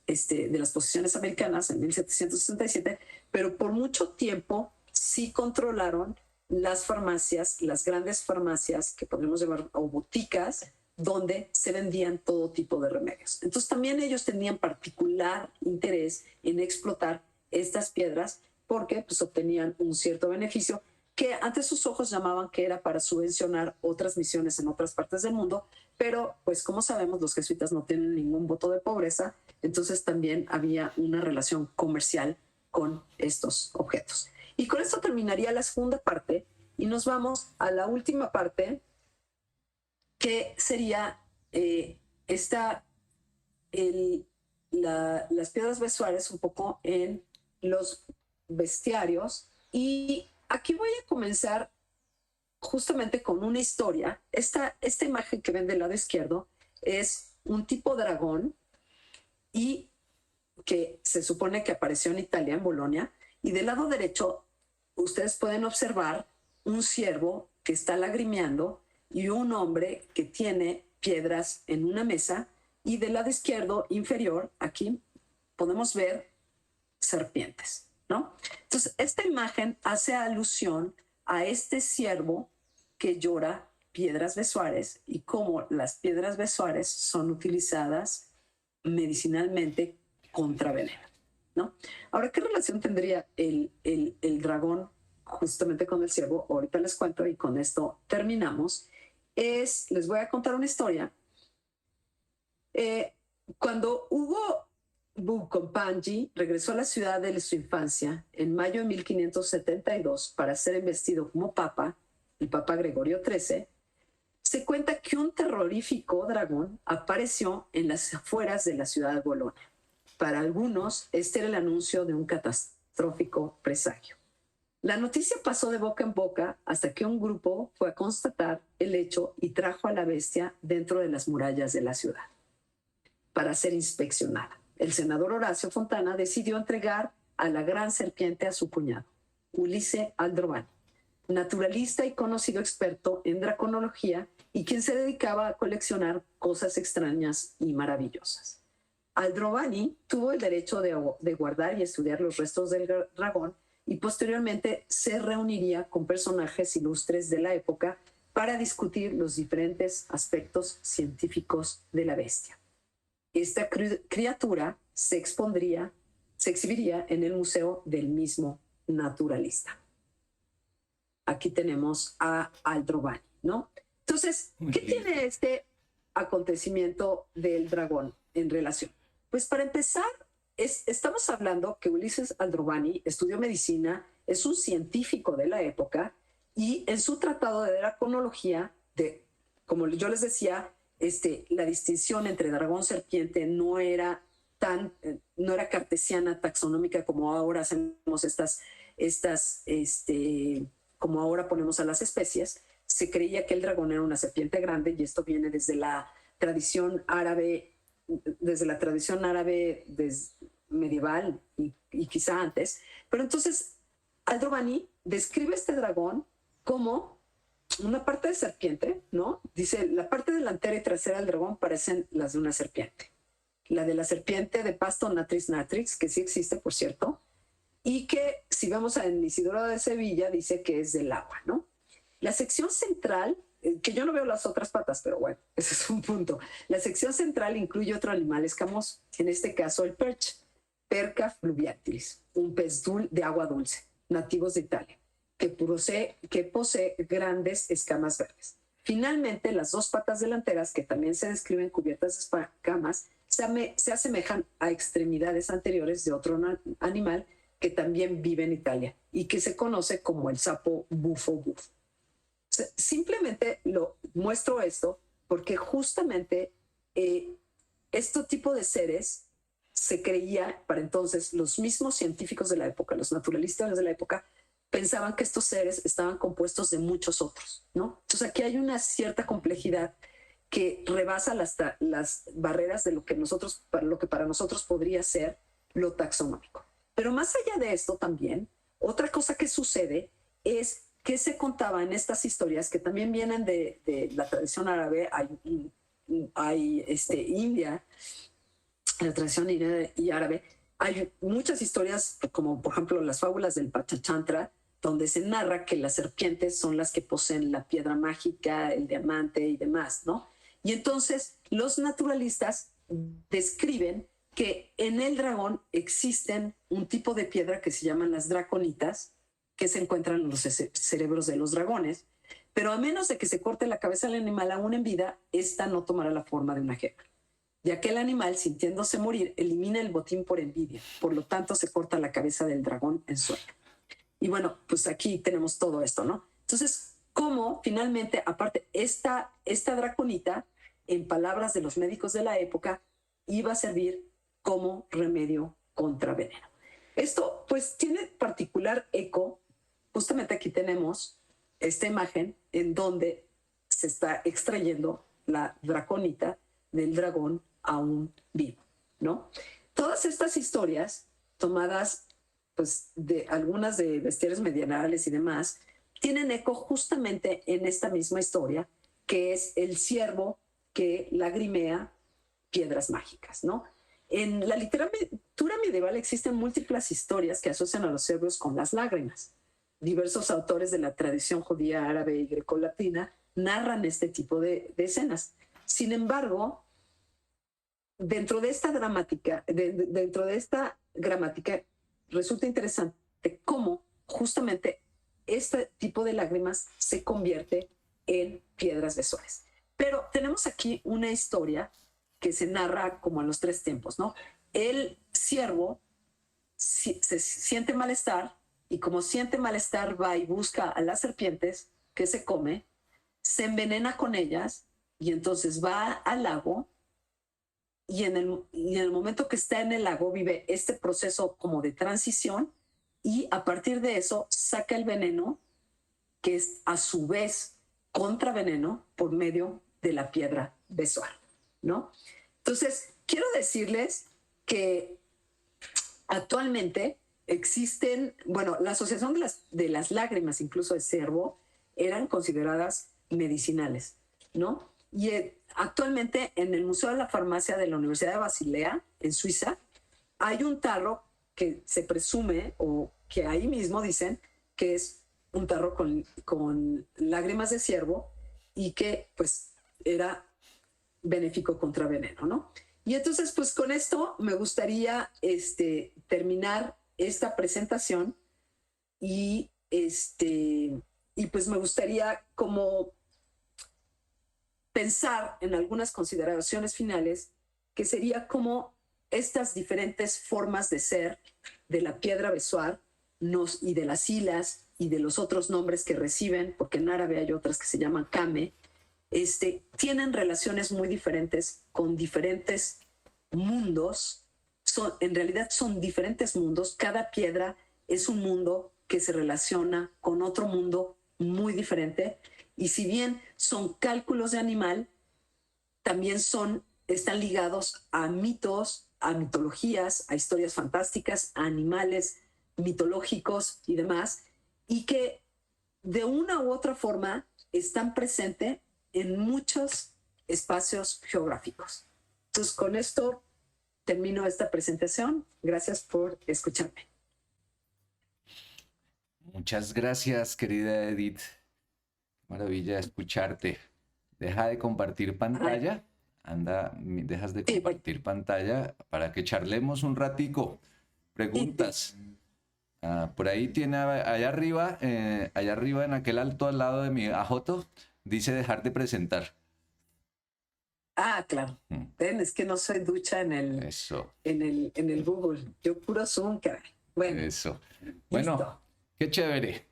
de las posiciones americanas en 1767, pero por mucho tiempo sí controlaron las farmacias, las grandes farmacias que podemos llamar o boticas, donde se vendían todo tipo de remedios. Entonces también ellos tenían particular interés en explotar estas piedras porque pues, obtenían un cierto beneficio que ante sus ojos llamaban que era para subvencionar otras misiones en otras partes del mundo, pero pues como sabemos los jesuitas no tienen ningún voto de pobreza, entonces también había una relación comercial con estos objetos. Y con esto terminaría la segunda parte y nos vamos a la última parte, que sería las piedras besuares un poco en los bestiarios. Y aquí voy a comenzar justamente con una historia. Esta imagen que ven del lado izquierdo es un tipo dragón y que se supone que apareció en Italia, en Bolonia, y del lado derecho ustedes pueden observar un ciervo que está lagrimeando y un hombre que tiene piedras en una mesa, y del lado izquierdo inferior, aquí, podemos ver serpientes, ¿no? Entonces, esta imagen hace alusión a este ciervo que llora piedras besuares y cómo las piedras besuares son utilizadas medicinalmente contra veneno, ¿no? Ahora, ¿qué relación tendría el dragón justamente con el ciervo? Ahorita les cuento y con esto terminamos. Les voy a contar una historia. Cuando Hugo Buoncompagni regresó a la ciudad de su infancia en mayo de 1572 para ser investido como papa, el Papa Gregorio XIII, se cuenta que un terrorífico dragón apareció en las afueras de la ciudad de Bolonia. Para algunos, este era el anuncio de un catastrófico presagio. La noticia pasó de boca en boca hasta que un grupo fue a constatar el hecho y trajo a la bestia dentro de las murallas de la ciudad para ser inspeccionada. El senador Horacio Fontana decidió entregar a la gran serpiente a su cuñado, Ulisse Aldrovani, naturalista y conocido experto en draconología y quien se dedicaba a coleccionar cosas extrañas y maravillosas. Aldrovani tuvo el derecho de guardar y estudiar los restos del dragón y posteriormente se reuniría con personajes ilustres de la época para discutir los diferentes aspectos científicos de la bestia. Esta criatura se exhibiría en el museo del mismo naturalista. Aquí tenemos a Aldrovani, ¿no? Entonces, ¿qué tiene este acontecimiento del dragón en relación? Pues para empezar, estamos hablando que Ulises Aldrovani estudió medicina, es un científico de la época y en su tratado de draconología, como yo les decía, la distinción entre dragón-serpiente no era cartesiana, taxonómica como ahora hacemos como ahora ponemos a las especies. Se creía que el dragón era una serpiente grande y esto viene desde la tradición árabe medieval y quizá antes. Pero entonces Aldrovani describe este dragón como una parte de serpiente, ¿no? Dice, la parte delantera y trasera del dragón parecen las de una serpiente. La de la serpiente de pasto Natrix natrix, que sí existe, por cierto, y que si vemos en Isidoro de Sevilla dice que es del agua, ¿no? La sección central, que yo no veo las otras patas, pero bueno, ese es un punto. La sección central incluye otro animal escamoso, en este caso el perch, Perca fluviatilis, un pez de agua dulce, nativos de Italia, que posee grandes escamas verdes. Finalmente, las dos patas delanteras, que también se describen cubiertas de escamas, se asemejan a extremidades anteriores de otro animal que también vive en Italia y que se conoce como el sapo bufo. Simplemente lo muestro esto porque justamente este tipo de seres se creía para entonces, los mismos científicos de la época, los naturalistas de la época, pensaban que estos seres estaban compuestos de muchos otros, ¿no? Entonces aquí hay una cierta complejidad que rebasa las barreras de lo que para nosotros podría ser lo taxonómico. Pero más allá de esto también, otra cosa que sucede es que se contaba en estas historias que también vienen de la tradición árabe, hay India, en la tradición india y árabe, hay muchas historias, como por ejemplo las fábulas del Pachachantra, donde se narra que las serpientes son las que poseen la piedra mágica, el diamante y demás, ¿no? Y entonces los naturalistas describen que en el dragón existen un tipo de piedra que se llaman las draconitas, que se encuentran en los cerebros de los dragones, pero a menos de que se corte la cabeza del animal aún en vida, esta no tomará la forma de una gema. Y aquel animal, sintiéndose morir, elimina el botín por envidia, por lo tanto se corta la cabeza del dragón en sueño. Y bueno, pues aquí tenemos todo esto, ¿no? Entonces, ¿cómo finalmente, aparte, esta draconita, en palabras de los médicos de la época, iba a servir como remedio contra veneno? Esto, pues, tiene particular eco. Justamente aquí tenemos esta imagen en donde se está extrayendo la draconita del dragón aún vivo, ¿no? Todas estas historias tomadas pues de algunas de bestiarios medievales y demás, tienen eco justamente en esta misma historia, que es el ciervo que lagrimea piedras mágicas, ¿no? En la literatura medieval existen múltiples historias que asocian a los ciervos con las lágrimas. Diversos autores de la tradición judía, árabe y grecolatina narran este tipo de escenas. Sin embargo, dentro de esta gramática, resulta interesante cómo justamente este tipo de lágrimas se convierte en piedras besores. Pero tenemos aquí una historia que se narra como en los tres tiempos, ¿no? El ciervo se siente malestar y como siente malestar va y busca a las serpientes que se come, se envenena con ellas y entonces va al lago y en el momento que está en el lago vive este proceso como de transición y a partir de eso saca el veneno, que es a su vez contraveneno por medio de la piedra besoar, ¿no? Entonces, quiero decirles que actualmente existen, bueno, la asociación de las lágrimas, incluso de cervo, eran consideradas medicinales, ¿no? Y actualmente en el Museo de la Farmacia de la Universidad de Basilea, en Suiza, hay un tarro que se presume, o que ahí mismo dicen, que es un tarro con lágrimas de ciervo y que pues era benéfico contra veneno, ¿no? Y entonces pues con esto me gustaría terminar esta presentación y, y pues me gustaría como pensar en algunas consideraciones finales, que sería como estas diferentes formas de ser de la piedra besoar y de las hilas y de los otros nombres que reciben, porque en árabe hay otras que se llaman kame, tienen relaciones muy diferentes con diferentes mundos. En realidad son diferentes mundos. Cada piedra es un mundo que se relaciona con otro mundo muy diferente. Y si bien son cálculos de animal, también están ligados a mitos, a mitologías, a historias fantásticas, a animales mitológicos y demás, y que de una u otra forma están presentes en muchos espacios geográficos. Entonces, con esto termino esta presentación. Gracias por escucharme. Muchas gracias, querida Edith. Maravilla escucharte. Deja de compartir pantalla. Dejas de compartir pantalla para que charlemos un ratico. Preguntas. Por ahí tiene, allá arriba en aquel alto al lado de mi ajoto, dice dejar de presentar. Claro. Ven, es que no soy ducha en el Google. Yo puro Zoom, caray. Bueno. Eso. Bueno, listo. Qué chévere.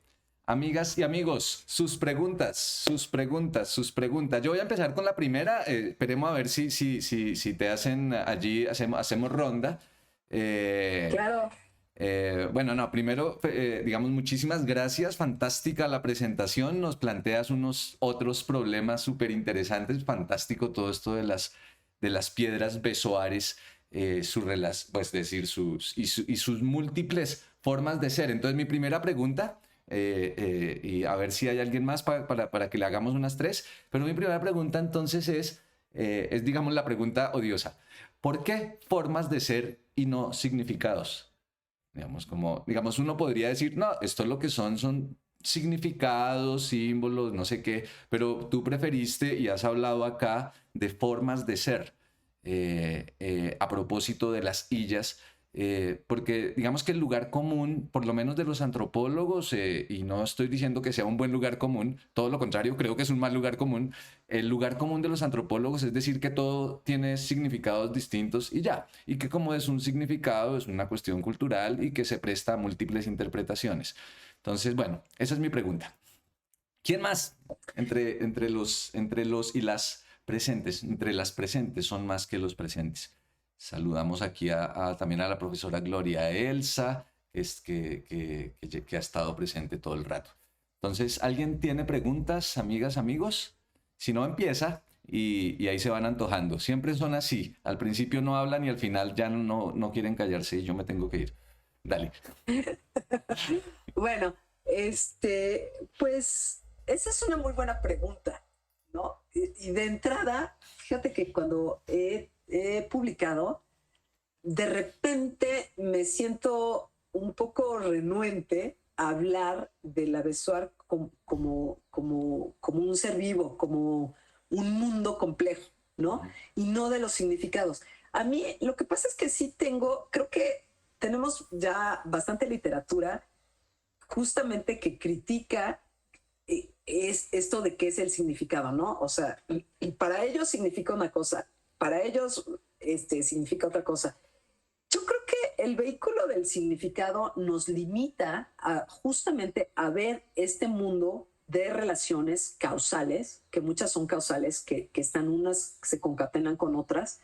Amigas y amigos, sus preguntas. Yo voy a empezar con la primera. Esperemos a ver si te hacen allí, hacemos ronda. Claro. Bueno, no, primero, digamos, muchísimas gracias, fantástica la presentación, nos planteas unos otros problemas súper interesantes, fantástico todo esto de las piedras besoares, pues decir, sus múltiples formas de ser. Entonces, mi primera pregunta, y a ver si hay alguien más para que le hagamos unas tres, pero mi primera pregunta entonces es, digamos, la pregunta odiosa. ¿Por qué formas de ser y no significados? Digamos, uno podría decir, no, esto es lo que son significados, símbolos, no sé qué, pero tú preferiste y has hablado acá de formas de ser a propósito de las illas, porque digamos que el lugar común, por lo menos de los antropólogos, y no estoy diciendo que sea un buen lugar común, todo lo contrario, creo que es un mal lugar común. El lugar común de los antropólogos es decir que todo tiene significados distintos y ya, y que como es un significado, es una cuestión cultural y que se presta a múltiples interpretaciones. Entonces, bueno, esa es mi pregunta. ¿Quién más entre los y las presentes? Entre las presentes son más que los presentes. Saludamos aquí también a la profesora Gloria Elsa, que ha estado presente todo el rato. Entonces, ¿alguien tiene preguntas, amigas, amigos? Si no, empieza y ahí se van antojando. Siempre son así. Al principio no hablan y al final ya no quieren callarse y yo me tengo que ir. Dale. Bueno, pues esa es una muy buena pregunta, ¿no? Y de entrada, fíjate que cuando he publicado, de repente me siento un poco renuente a hablar de la besoar como un ser vivo, como un mundo complejo, ¿no? Y no de los significados. A mí lo que pasa es que sí creo que tenemos ya bastante literatura justamente que critica es esto de qué es el significado, ¿no? O sea, y para ellos significa una cosa, para ellos significa otra cosa. Yo creo que el vehículo del significado nos limita justamente a ver este mundo de relaciones causales, que muchas son causales, que están unas, se concatenan con otras.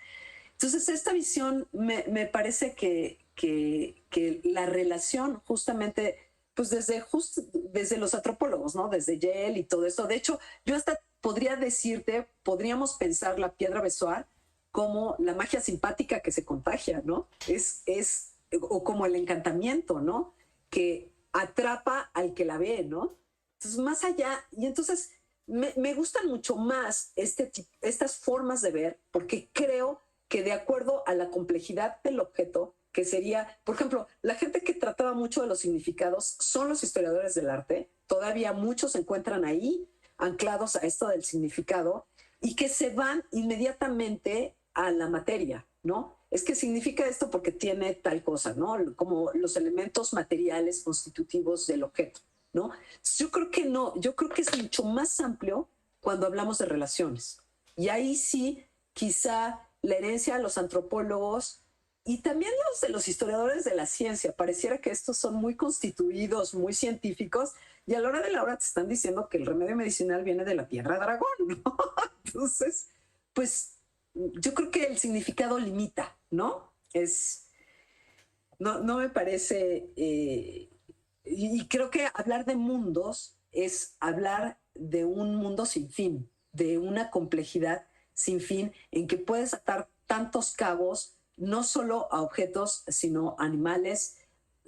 Entonces, esta visión me parece que que la relación justamente, pues desde los antropólogos, ¿no? Desde Yale y todo eso. De hecho, yo hasta podría decirte, podríamos pensar la piedra besoar como la magia simpática que se contagia, ¿no? O como el encantamiento, ¿no? Que atrapa al que la ve, ¿no? Entonces, más allá, y entonces me gustan mucho más estas formas de ver, porque creo que de acuerdo a la complejidad del objeto, que sería, por ejemplo, la gente que trataba mucho de los significados son los historiadores del arte, todavía muchos se encuentran ahí anclados a esto del significado y que se van inmediatamente a la materia, ¿no? Es que significa esto porque tiene tal cosa, ¿no? Como los elementos materiales constitutivos del objeto, ¿no? Yo creo que no, yo creo que es mucho más amplio cuando hablamos de relaciones. Y ahí sí, quizá la herencia de los antropólogos y también los de los historiadores de la ciencia, pareciera que estos son muy constituidos, muy científicos, y a la hora de la hora te están diciendo que el remedio medicinal viene de la piedra dragón, ¿no? Entonces, pues yo creo que el significado limita, ¿no? No me parece, y creo que hablar de mundos es hablar de un mundo sin fin, de una complejidad sin fin en que puedes atar tantos cabos, no solo a objetos, sino a animales,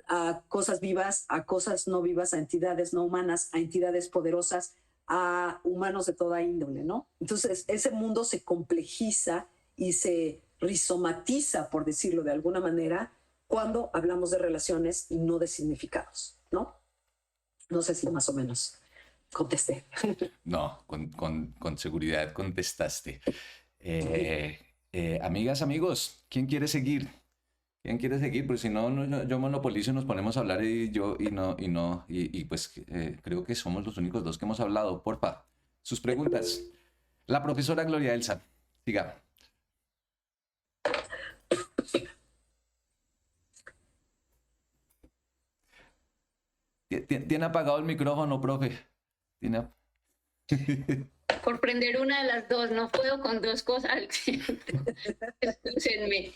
a cosas vivas, a cosas no vivas, a entidades no humanas, a entidades poderosas, a humanos de toda índole, ¿no? Entonces, ese mundo se complejiza y se rizomatiza, por decirlo de alguna manera, cuando hablamos de relaciones y no de significados, ¿no? No sé si más o menos contesté. No, con seguridad contestaste. Amigas, amigos, ¿quién quiere seguir? ¿Quién quiere seguir? Pues si no, yo monopolizo y nos ponemos a hablar y pues creo que somos los únicos dos que hemos hablado. Porfa, sus preguntas. La profesora Gloria Elsa, siga. ¿Tiene apagado el micrófono, profe? ¿Tiene... Por prender una de las dos, no puedo con dos cosas. Excúsenme.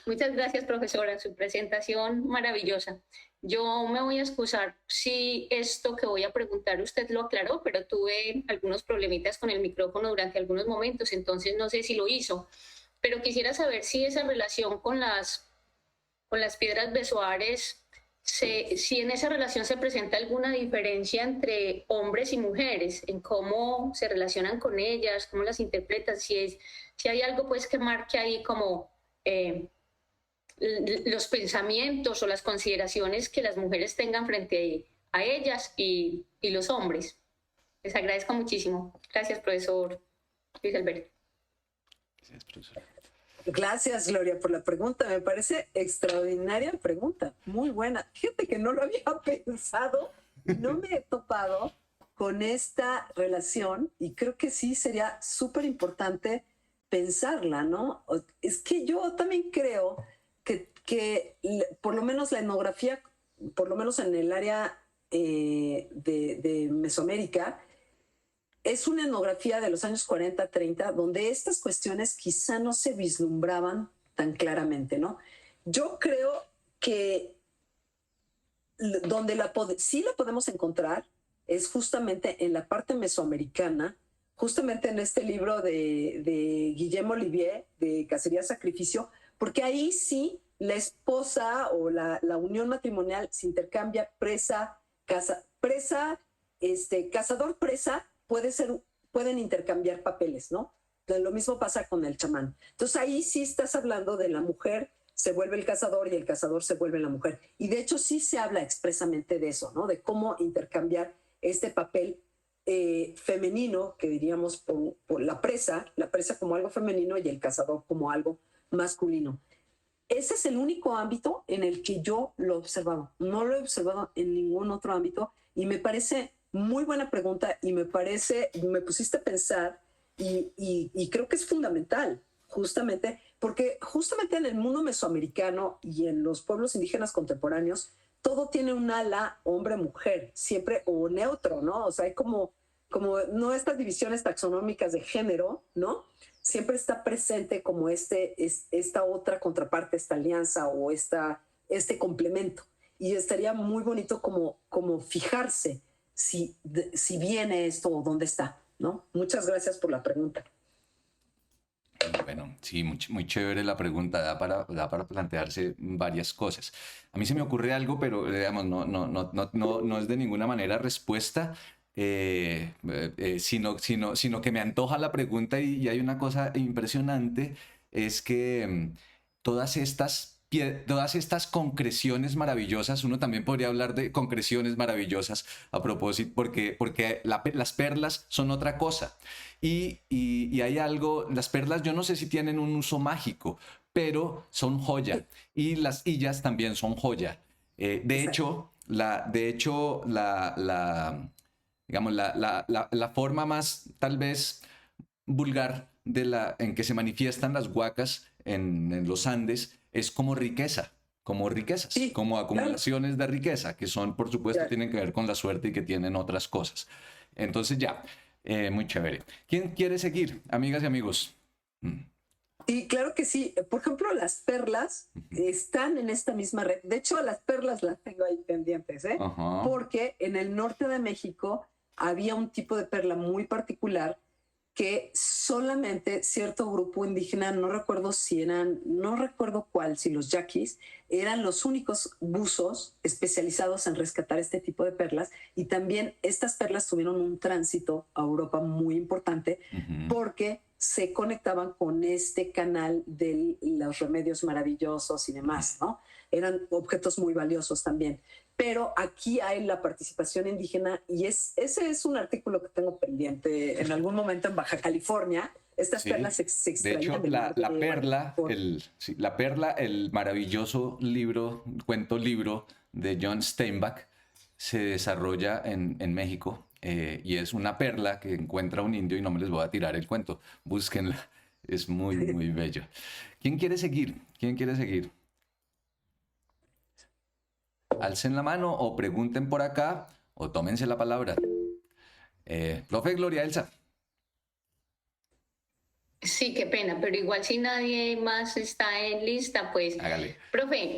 Muchas gracias, profesora, su presentación maravillosa. Yo me voy a excusar si esto que voy a preguntar usted lo aclaró, pero tuve algunos problemitas con el micrófono durante algunos momentos, entonces no sé si lo hizo. Pero quisiera saber si esa relación con las piedras besoares, si en esa relación se presenta alguna diferencia entre hombres y mujeres, en cómo se relacionan con ellas, cómo las interpretan, si hay algo pues que marque ahí como los pensamientos o las consideraciones que las mujeres tengan frente a ellas y los hombres. Les agradezco muchísimo. Gracias, profesor Luis Alberto. Gracias, profesora. Gracias, Gloria, por la pregunta. Me parece extraordinaria pregunta, muy buena. Fíjate que no lo había pensado, no me he topado con esta relación y creo que sí sería súper importante pensarla, ¿no? Es que yo también creo que por lo menos la etnografía, por lo menos en el área de Mesoamérica, es una etnografía de los años 40, 30, donde estas cuestiones quizá no se vislumbraban tan claramente, ¿no? Yo creo que donde sí la podemos encontrar es justamente en la parte mesoamericana, justamente en este libro de Guillaume Olivier, de Cacería Sacrificio, porque ahí sí la esposa o la unión matrimonial se intercambia cazador-presa, pueden intercambiar papeles, ¿no? Entonces, lo mismo pasa con el chamán. Entonces ahí sí estás hablando de la mujer se vuelve el cazador y el cazador se vuelve la mujer. Y de hecho sí se habla expresamente de eso, ¿no? De cómo intercambiar este papel femenino, que diríamos por la presa como algo femenino y el cazador como algo masculino. Ese es el único ámbito en el que yo lo he observado. No lo he observado en ningún otro ámbito y me parece muy buena pregunta y me pusiste a pensar y creo que es fundamental, justamente, porque justamente en el mundo mesoamericano y en los pueblos indígenas contemporáneos, todo tiene un ala hombre-mujer, siempre, o neutro, ¿no? O sea, hay como no estas divisiones taxonómicas de género, ¿no? siempre está presente como esta otra contraparte, esta alianza o este complemento. Y estaría muy bonito como fijarse si viene esto o dónde está, ¿no? Muchas gracias por la pregunta. Bueno, sí, muy chévere la pregunta, da para plantearse varias cosas. A mí se me ocurre algo, pero digamos, no es de ninguna manera respuesta, sino que me antoja la pregunta y hay una cosa impresionante, es que todas estas concreciones maravillosas, uno también podría hablar de concreciones maravillosas a propósito, porque las perlas son otra cosa. Y hay algo, las perlas yo no sé si tienen un uso mágico, pero son joya. Y las hillas también son joya. De hecho, digamos, la forma más tal vez vulgar en que se manifiestan las huacas en los Andes es como riqueza, como riquezas, Sí, como claro. acumulaciones de riqueza, que son, por supuesto, Claro. tienen que ver con la suerte y que tienen otras cosas. Entonces ya, muy chévere. ¿Quién quiere seguir, amigas y amigos? Y claro que sí. Por ejemplo, las perlas están en esta misma red. De hecho, las perlas las tengo ahí pendientes, ¿eh? Ajá. Porque en el norte de México había un tipo de perla muy particular que solamente cierto grupo indígena, no recuerdo cuál, si los yaquis, eran los únicos buzos especializados en rescatar este tipo de perlas. Y también estas perlas tuvieron un tránsito a Europa muy importante porque se conectaban con este canal de los remedios maravillosos y demás, ¿no? Eran objetos muy valiosos también. Pero aquí hay la participación indígena y ese es un artículo que tengo pendiente en algún momento en Baja California. Estas Sí. perlas se De extraían hecho, del mar de la perla, el maravilloso cuento libro de John Steinbeck, se desarrolla en México y es una perla que encuentra un indio y no me les voy a tirar el cuento. Búsquenla, es muy, muy bello. ¿Quién quiere seguir? ¿Quién quiere seguir? Alcen la mano o pregunten por acá o tómense la palabra. Profe Gloria Elsa. Sí, qué pena, pero igual si nadie más está en lista, pues, Hágale. profe,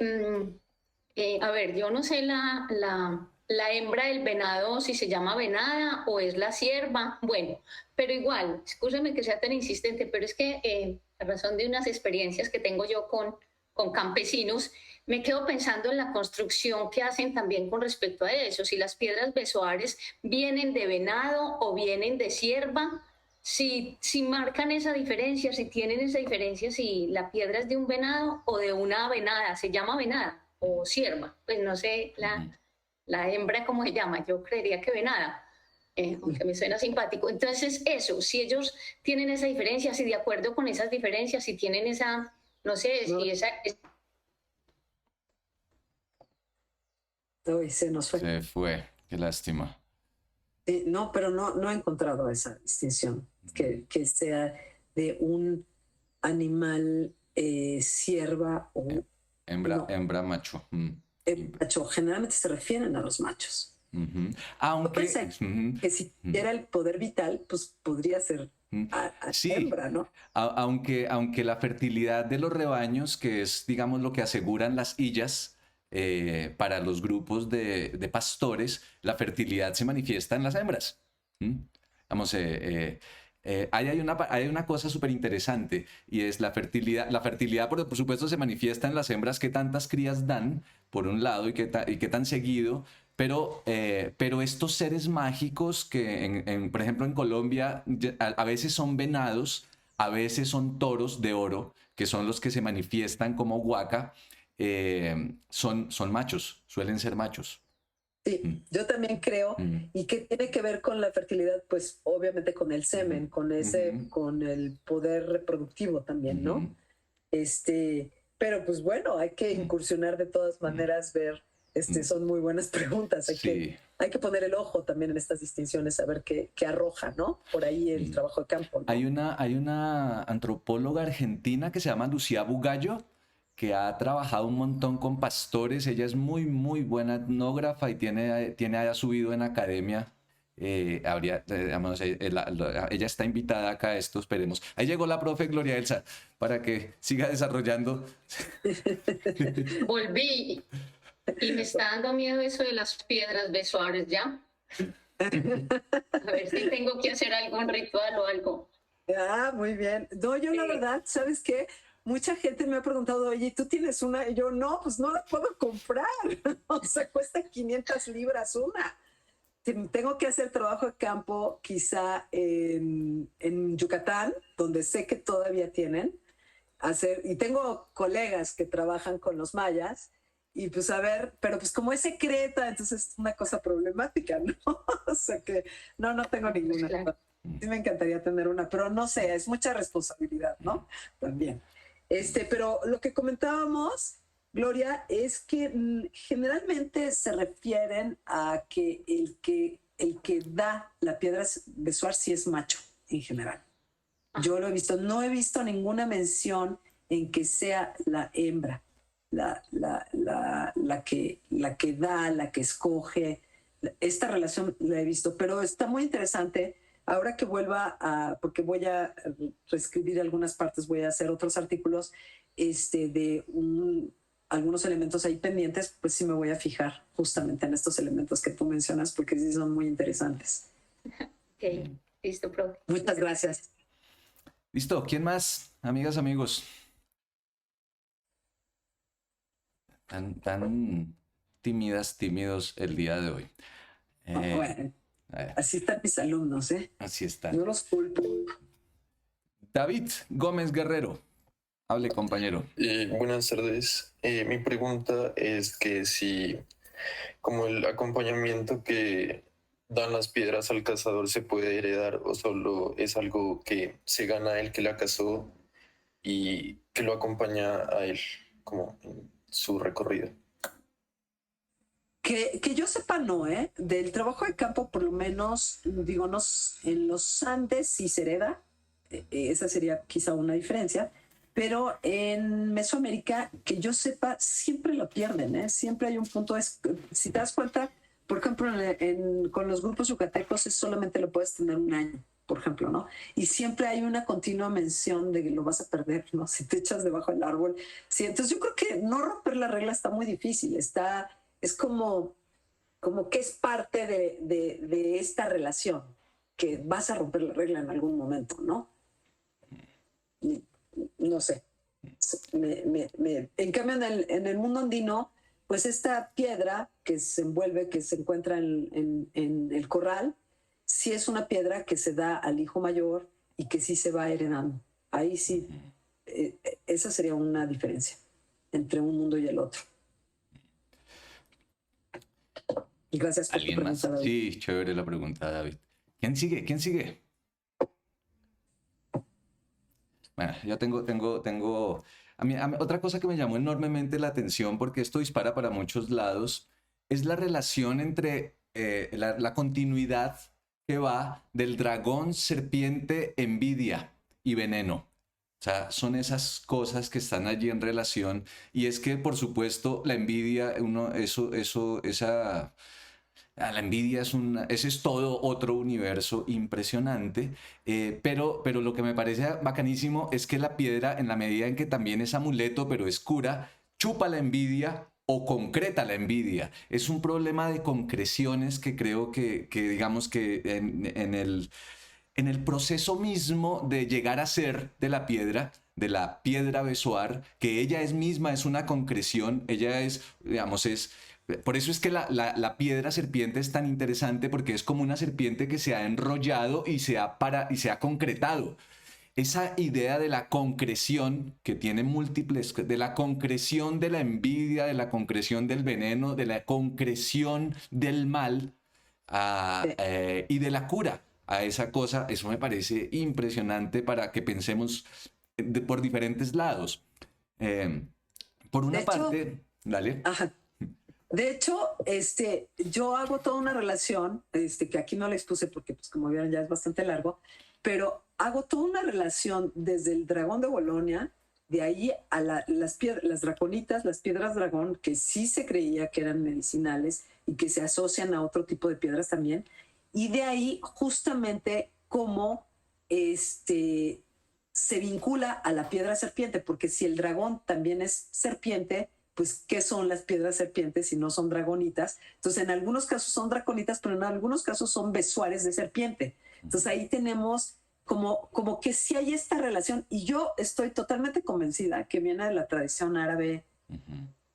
a ver, yo no sé la hembra del venado si se llama venada o es la cierva, bueno, pero igual, escúcheme que sea tan insistente, pero es que a razón de unas experiencias que tengo yo con campesinos, me quedo pensando en la construcción que hacen también con respecto a eso, si las piedras besoares vienen de venado o vienen de cierva. Si marcan esa diferencia, si tienen esa diferencia, si la piedra es de un venado o de una venada, se llama venada o cierva, pues no sé la hembra cómo se llama, yo creería que venada, aunque me suena simpático. Entonces eso, si ellos tienen esa diferencia, si de acuerdo con esas diferencias, si tienen esa, no sé, si esa... Uy, se nos fue. Se fue, qué lástima. No, pero no he encontrado esa distinción, que sea de un animal cierva o Hembra, no. hembra, macho. Macho. Generalmente se refieren a los machos. Yo Aunque, pensé que si tuviera el poder vital, pues podría ser a sí, hembra, ¿no? aunque la fertilidad de los rebaños, que es, digamos, lo que aseguran las illas para los grupos de pastores, la fertilidad se manifiesta en las hembras. Vamos, hay una cosa súper interesante y es la fertilidad. La fertilidad, por supuesto, se manifiesta en las hembras que tantas crías dan, por un lado, y qué tan seguido. Pero estos seres mágicos que, por ejemplo, en Colombia a veces son venados, a veces son toros de oro, que son los que se manifiestan como huaca, son machos, suelen ser machos. Sí, yo también creo. ¿Y qué tiene que ver con la fertilidad? Pues obviamente con el semen, con el poder reproductivo también, ¿no? Pero pues bueno, hay que incursionar de todas maneras, ver, son muy buenas preguntas. Hay que poner el ojo también en estas distinciones, a ver qué arroja, ¿no? Por ahí el trabajo de campo, ¿no? Hay una antropóloga argentina que se llama Lucía Bugallo, que ha trabajado un montón con pastores. Ella es muy, muy buena etnógrafa y ha subido en academia digamos, ella está invitada acá a esto, esperemos. Ahí llegó la profe Gloria Elsa para que siga desarrollando. Volví y me está dando miedo eso de las piedras besuares, ¿ya? A ver si tengo que hacer algún ritual o algo. Ah, muy bien. No, yo la verdad, ¿sabes qué? Mucha gente me ha preguntado, oye, ¿tú tienes una? Y yo, no, pues no la puedo comprar. O sea, cuesta 500 libras una. Tengo que hacer trabajo de campo quizá en Yucatán, donde sé que todavía tienen. Y tengo colegas que trabajan con los mayas y pues a ver, pero pues como es secreta, entonces es una cosa problemática, ¿no? O sea que no tengo ninguna. Claro. Sí me encantaría tener una, pero no sé, es mucha responsabilidad, ¿no? También. Pero lo que comentábamos, Gloria, es que generalmente se refieren a que el que da la piedra besuar sí es macho, en general. Yo lo he visto, no he visto ninguna mención en que sea la hembra, la que da, la que escoge. Esta relación la he visto, pero está muy interesante. Ahora que porque voy a reescribir algunas partes, voy a hacer otros artículos algunos elementos ahí pendientes, pues sí me voy a fijar justamente en estos elementos que tú mencionas, porque sí son muy interesantes. Ok, listo, profe. Muchas gracias. Listo, ¿quién más? Amigas, amigos. Tan tímidos el día de hoy. Bueno, así están mis alumnos, ¿eh? Así están. Yo los culpo. David Gómez Guerrero. Hable, compañero. Buenas tardes. Mi pregunta es que si, como el acompañamiento que dan las piedras al cazador se puede heredar o solo es algo que se gana el que la cazó y que lo acompaña a él como en su recorrido. Que yo sepa, no, ¿eh? Del trabajo de campo, por lo menos, digo, en los Andes sí se hereda. Esa sería quizá una diferencia. Pero en Mesoamérica, que yo sepa, siempre lo pierden, ¿eh? Siempre hay un punto. Si te das cuenta, por ejemplo, con los grupos yucatecos, solamente lo puedes tener un año, por ejemplo, ¿no? Y siempre hay una continua mención de que lo vas a perder, ¿no? Si te echas debajo del árbol. Sí, entonces yo creo que no romper la regla está muy difícil. Es como que es parte de esta relación, que vas a romper la regla en algún momento, ¿no? No sé. En cambio, en el mundo andino, pues esta piedra que se envuelve, que se encuentra en el corral, sí es una piedra que se da al hijo mayor y que sí se va heredando. Ahí sí, esa sería una diferencia entre un mundo y el otro. Gracias por tu pregunta, David. Sí, chévere la pregunta, David. ¿Quién sigue? Bueno, yo tengo... A mí, otra cosa que me llamó enormemente la atención, porque esto dispara para muchos lados, es la relación entre la continuidad que va del dragón, serpiente, envidia y veneno. O sea, son esas cosas que están allí en relación. Y es que, por supuesto, la envidia, la envidia ese es todo otro universo impresionante, pero lo que me parece bacanísimo es que la piedra, en la medida en que también es amuleto, pero es cura, chupa la envidia o concreta la envidia. Es un problema de concreciones que creo que digamos que en el proceso mismo de llegar a ser de la piedra besoar, que ella misma es una concreción, ella es, digamos, por eso es que la piedra serpiente es tan interesante, porque es como una serpiente que se ha enrollado y se ha concretado. Esa idea de la concreción, que tiene múltiples, de la concreción de la envidia, de la concreción del veneno, de la concreción del mal y de la cura a esa cosa, eso me parece impresionante para que pensemos por diferentes lados. Por una parte, dale. Ajá. De hecho, yo hago toda una relación, que aquí no les puse porque, pues, como vieron, ya es bastante largo, pero hago toda una relación desde el dragón de Bolonia, de ahí a las draconitas, las piedras dragón, que sí se creía que eran medicinales y que se asocian a otro tipo de piedras también, Y de ahí justamente cómo se vincula a la piedra serpiente, porque si el dragón también es serpiente, pues ¿qué son las piedras serpientes si no son dragonitas? Entonces en algunos casos son draconitas, pero en algunos casos son besuares de serpiente. Entonces ahí tenemos como que sí hay esta relación, y yo estoy totalmente convencida que viene de la tradición árabe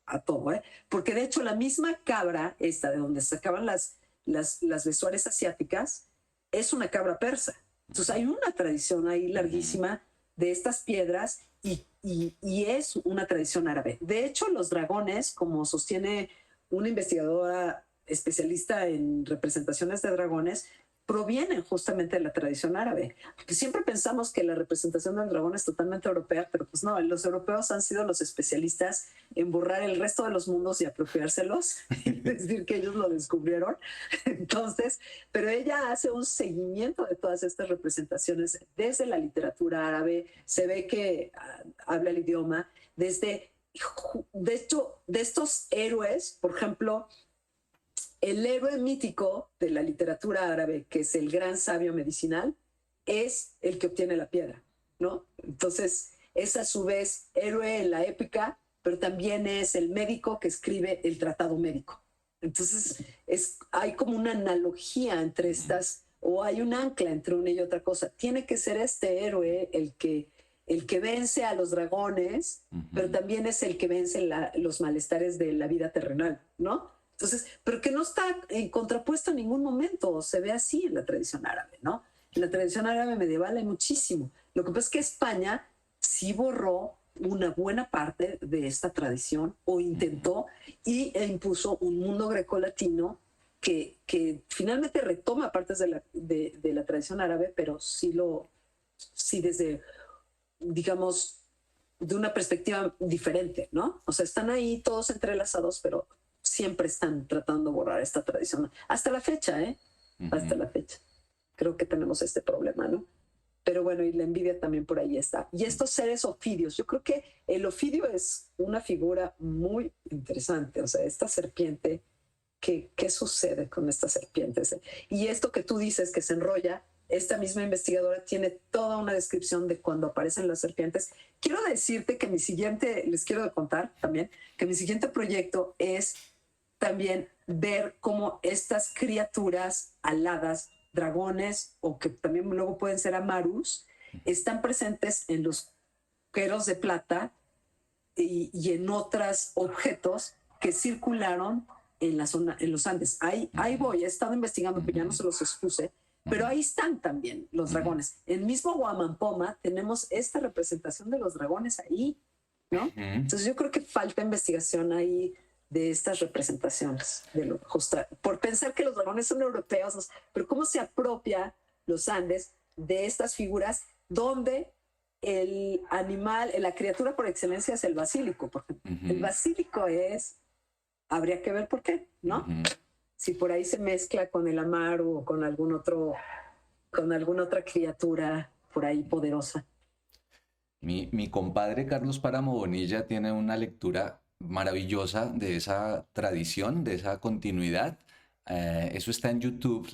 a todo, ¿eh? Porque de hecho la misma cabra esta de donde se sacaban las besuares asiáticas es una cabra persa. Entonces hay una tradición ahí larguísima de estas piedras y es una tradición árabe. De hecho, los dragones, como sostiene una investigadora especialista en representaciones de dragones, provienen justamente de la tradición árabe. Porque siempre pensamos que la representación del dragón es totalmente europea, pero pues no, los europeos han sido los especialistas en borrar el resto de los mundos y apropiárselos, y decir que ellos lo descubrieron. Entonces, pero ella hace un seguimiento de todas estas representaciones desde la literatura árabe, se ve que habla el idioma, de hecho, de estos héroes, por ejemplo, el héroe mítico de la literatura árabe, que es el gran sabio medicinal, es el que obtiene la piedra, ¿no? Entonces, es a su vez héroe en la épica, pero también es el médico que escribe el tratado médico. Entonces, hay como una analogía entre estas, o hay un ancla entre una y otra cosa. Tiene que ser este héroe el que vence a los dragones, pero también es el que vence los malestares de la vida terrenal, ¿no? Entonces, pero que no está en contrapuesto en ningún momento, se ve así en la tradición árabe, ¿no? En la tradición árabe medieval hay muchísimo. Lo que pasa es que España sí borró una buena parte de esta tradición, o intentó, e impuso un mundo grecolatino que finalmente retoma partes de la tradición árabe, pero sí desde, digamos, de una perspectiva diferente, ¿no? O sea, están ahí todos entrelazados, pero siempre están tratando de borrar esta tradición. Hasta la fecha, ¿eh? Hasta la fecha. Creo que tenemos este problema, ¿no? Pero bueno, y la envidia también por ahí está. Y estos seres ofidios, yo creo que el ofidio es una figura muy interesante. O sea, esta serpiente, ¿qué sucede con estas serpientes? Y esto que tú dices que se enrolla, esta misma investigadora tiene toda una descripción de cuando aparecen las serpientes. Quiero decirte que les quiero contar también, que mi siguiente proyecto es también ver cómo estas criaturas aladas, dragones, o que también luego pueden ser amarus, están presentes en los cueros de plata y en otros objetos que circularon en la zona, en los Andes. Ahí voy, he estado investigando, pero ya no se los expuse, pero ahí están también los dragones. En el mismo Huamampoma tenemos esta representación de los dragones ahí, ¿no? Entonces yo creo que falta investigación ahí de estas representaciones, por pensar que los dragones son europeos, pero cómo se apropia los Andes de estas figuras donde el animal, la criatura por excelencia es el basílico, por ejemplo. El basílico habría que ver por qué, ¿no? Si por ahí se mezcla con el amaru o con alguna otra criatura por ahí poderosa. Mi compadre Carlos Páramo Bonilla tiene una lectura maravillosa de esa tradición, de esa continuidad. Eso está en YouTube,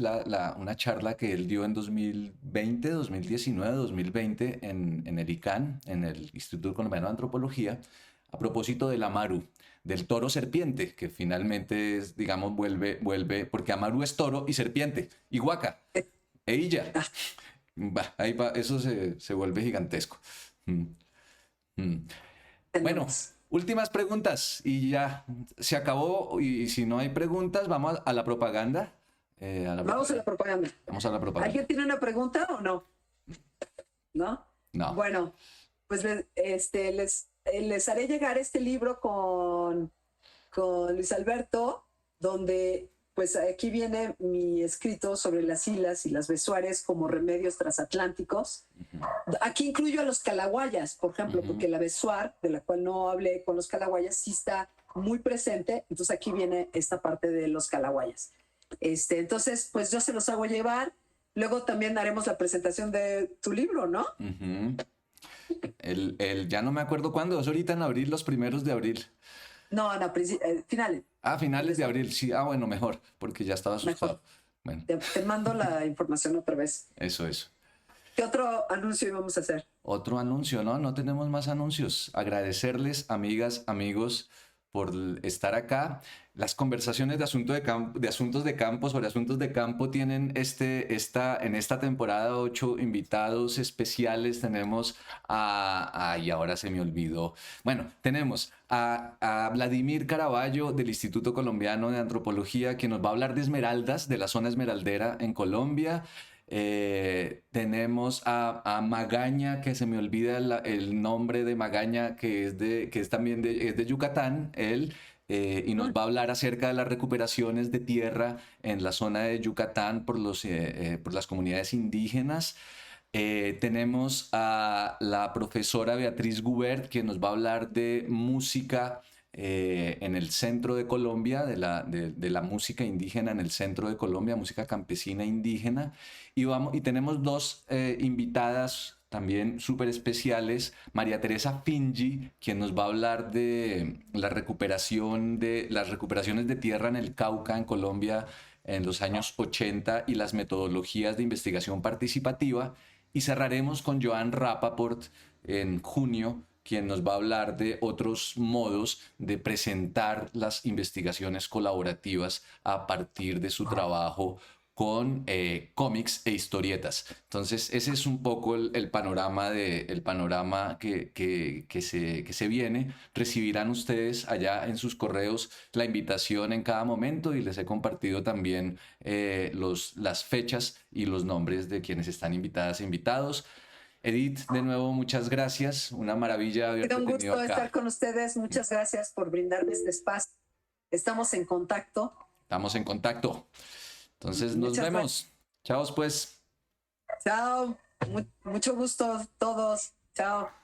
una charla que él dio en 2020, 2019, 2020 en el ICANN, en el Instituto Colombiano de Antropología, a propósito del amaru, del toro serpiente, que finalmente es, digamos, vuelve, porque amaru es toro y serpiente, y huaca, e illa. Ahí va, eso se vuelve gigantesco. Bueno, últimas preguntas y ya se acabó. Y si no hay preguntas, vamos a la propaganda. Vamos a la propaganda. Vamos a la propaganda. ¿Alguien tiene una pregunta o no? ¿No? No. Bueno, pues les haré llegar este libro con Luis Alberto, donde pues aquí viene mi escrito sobre las islas y las besuares como remedios transatlánticos. Aquí incluyo a los calahuayas, por ejemplo, porque la besuar, de la cual no hablé con los calahuayas, sí está muy presente. Entonces aquí viene esta parte de los calahuayas. Entonces, pues yo se los hago llevar. Luego también haremos la presentación de tu libro, ¿no? Ya no me acuerdo cuándo, es ahorita en abril, los primeros de abril. No, finales. Finales de abril, sí. Bueno, mejor, porque ya estaba asustado. Bueno, Te mando la información otra vez. eso. ¿Qué otro anuncio íbamos a hacer? Otro anuncio, ¿no? No tenemos más anuncios. Agradecerles, amigas, amigos, por estar acá. Las conversaciones de, de asuntos de campo sobre asuntos de campo tienen en esta temporada 8 invitados especiales. Tenemos ay, ahora se me olvidó. Bueno, tenemos a Vladimir Caraballo del Instituto Colombiano de Antropología, que nos va a hablar de esmeraldas, de la zona esmeraldera en Colombia. Tenemos a Magaña, que se me olvida el nombre de Magaña, que es también es de Yucatán, él, y nos va a hablar acerca de las recuperaciones de tierra en la zona de Yucatán por las comunidades indígenas. Tenemos a la profesora Beatriz Gubert, que nos va a hablar de música en el centro de Colombia, de la música indígena en el centro de Colombia, música campesina indígena. Y tenemos dos invitadas también súper especiales, María Teresa Fingi, quien nos va a hablar de las recuperaciones de tierra en el Cauca, en Colombia, en los años 80 y las metodologías de investigación participativa. Y cerraremos con Joan Rapaport en junio, quien nos va a hablar de otros modos de presentar las investigaciones colaborativas a partir de su trabajo con cómics e historietas. Entonces, ese es un poco el panorama, que se viene. Recibirán ustedes allá en sus correos la invitación en cada momento y les he compartido también las fechas y los nombres de quienes están invitadas e invitados. Edith, de nuevo, muchas gracias. Una maravilla haberte Un tenido gusto acá. estar con ustedes. Muchas gracias por brindarme este espacio. Estamos en contacto. Estamos en contacto. Entonces nos vemos. Chao, pues. Chao. Mucho gusto todos. Chao.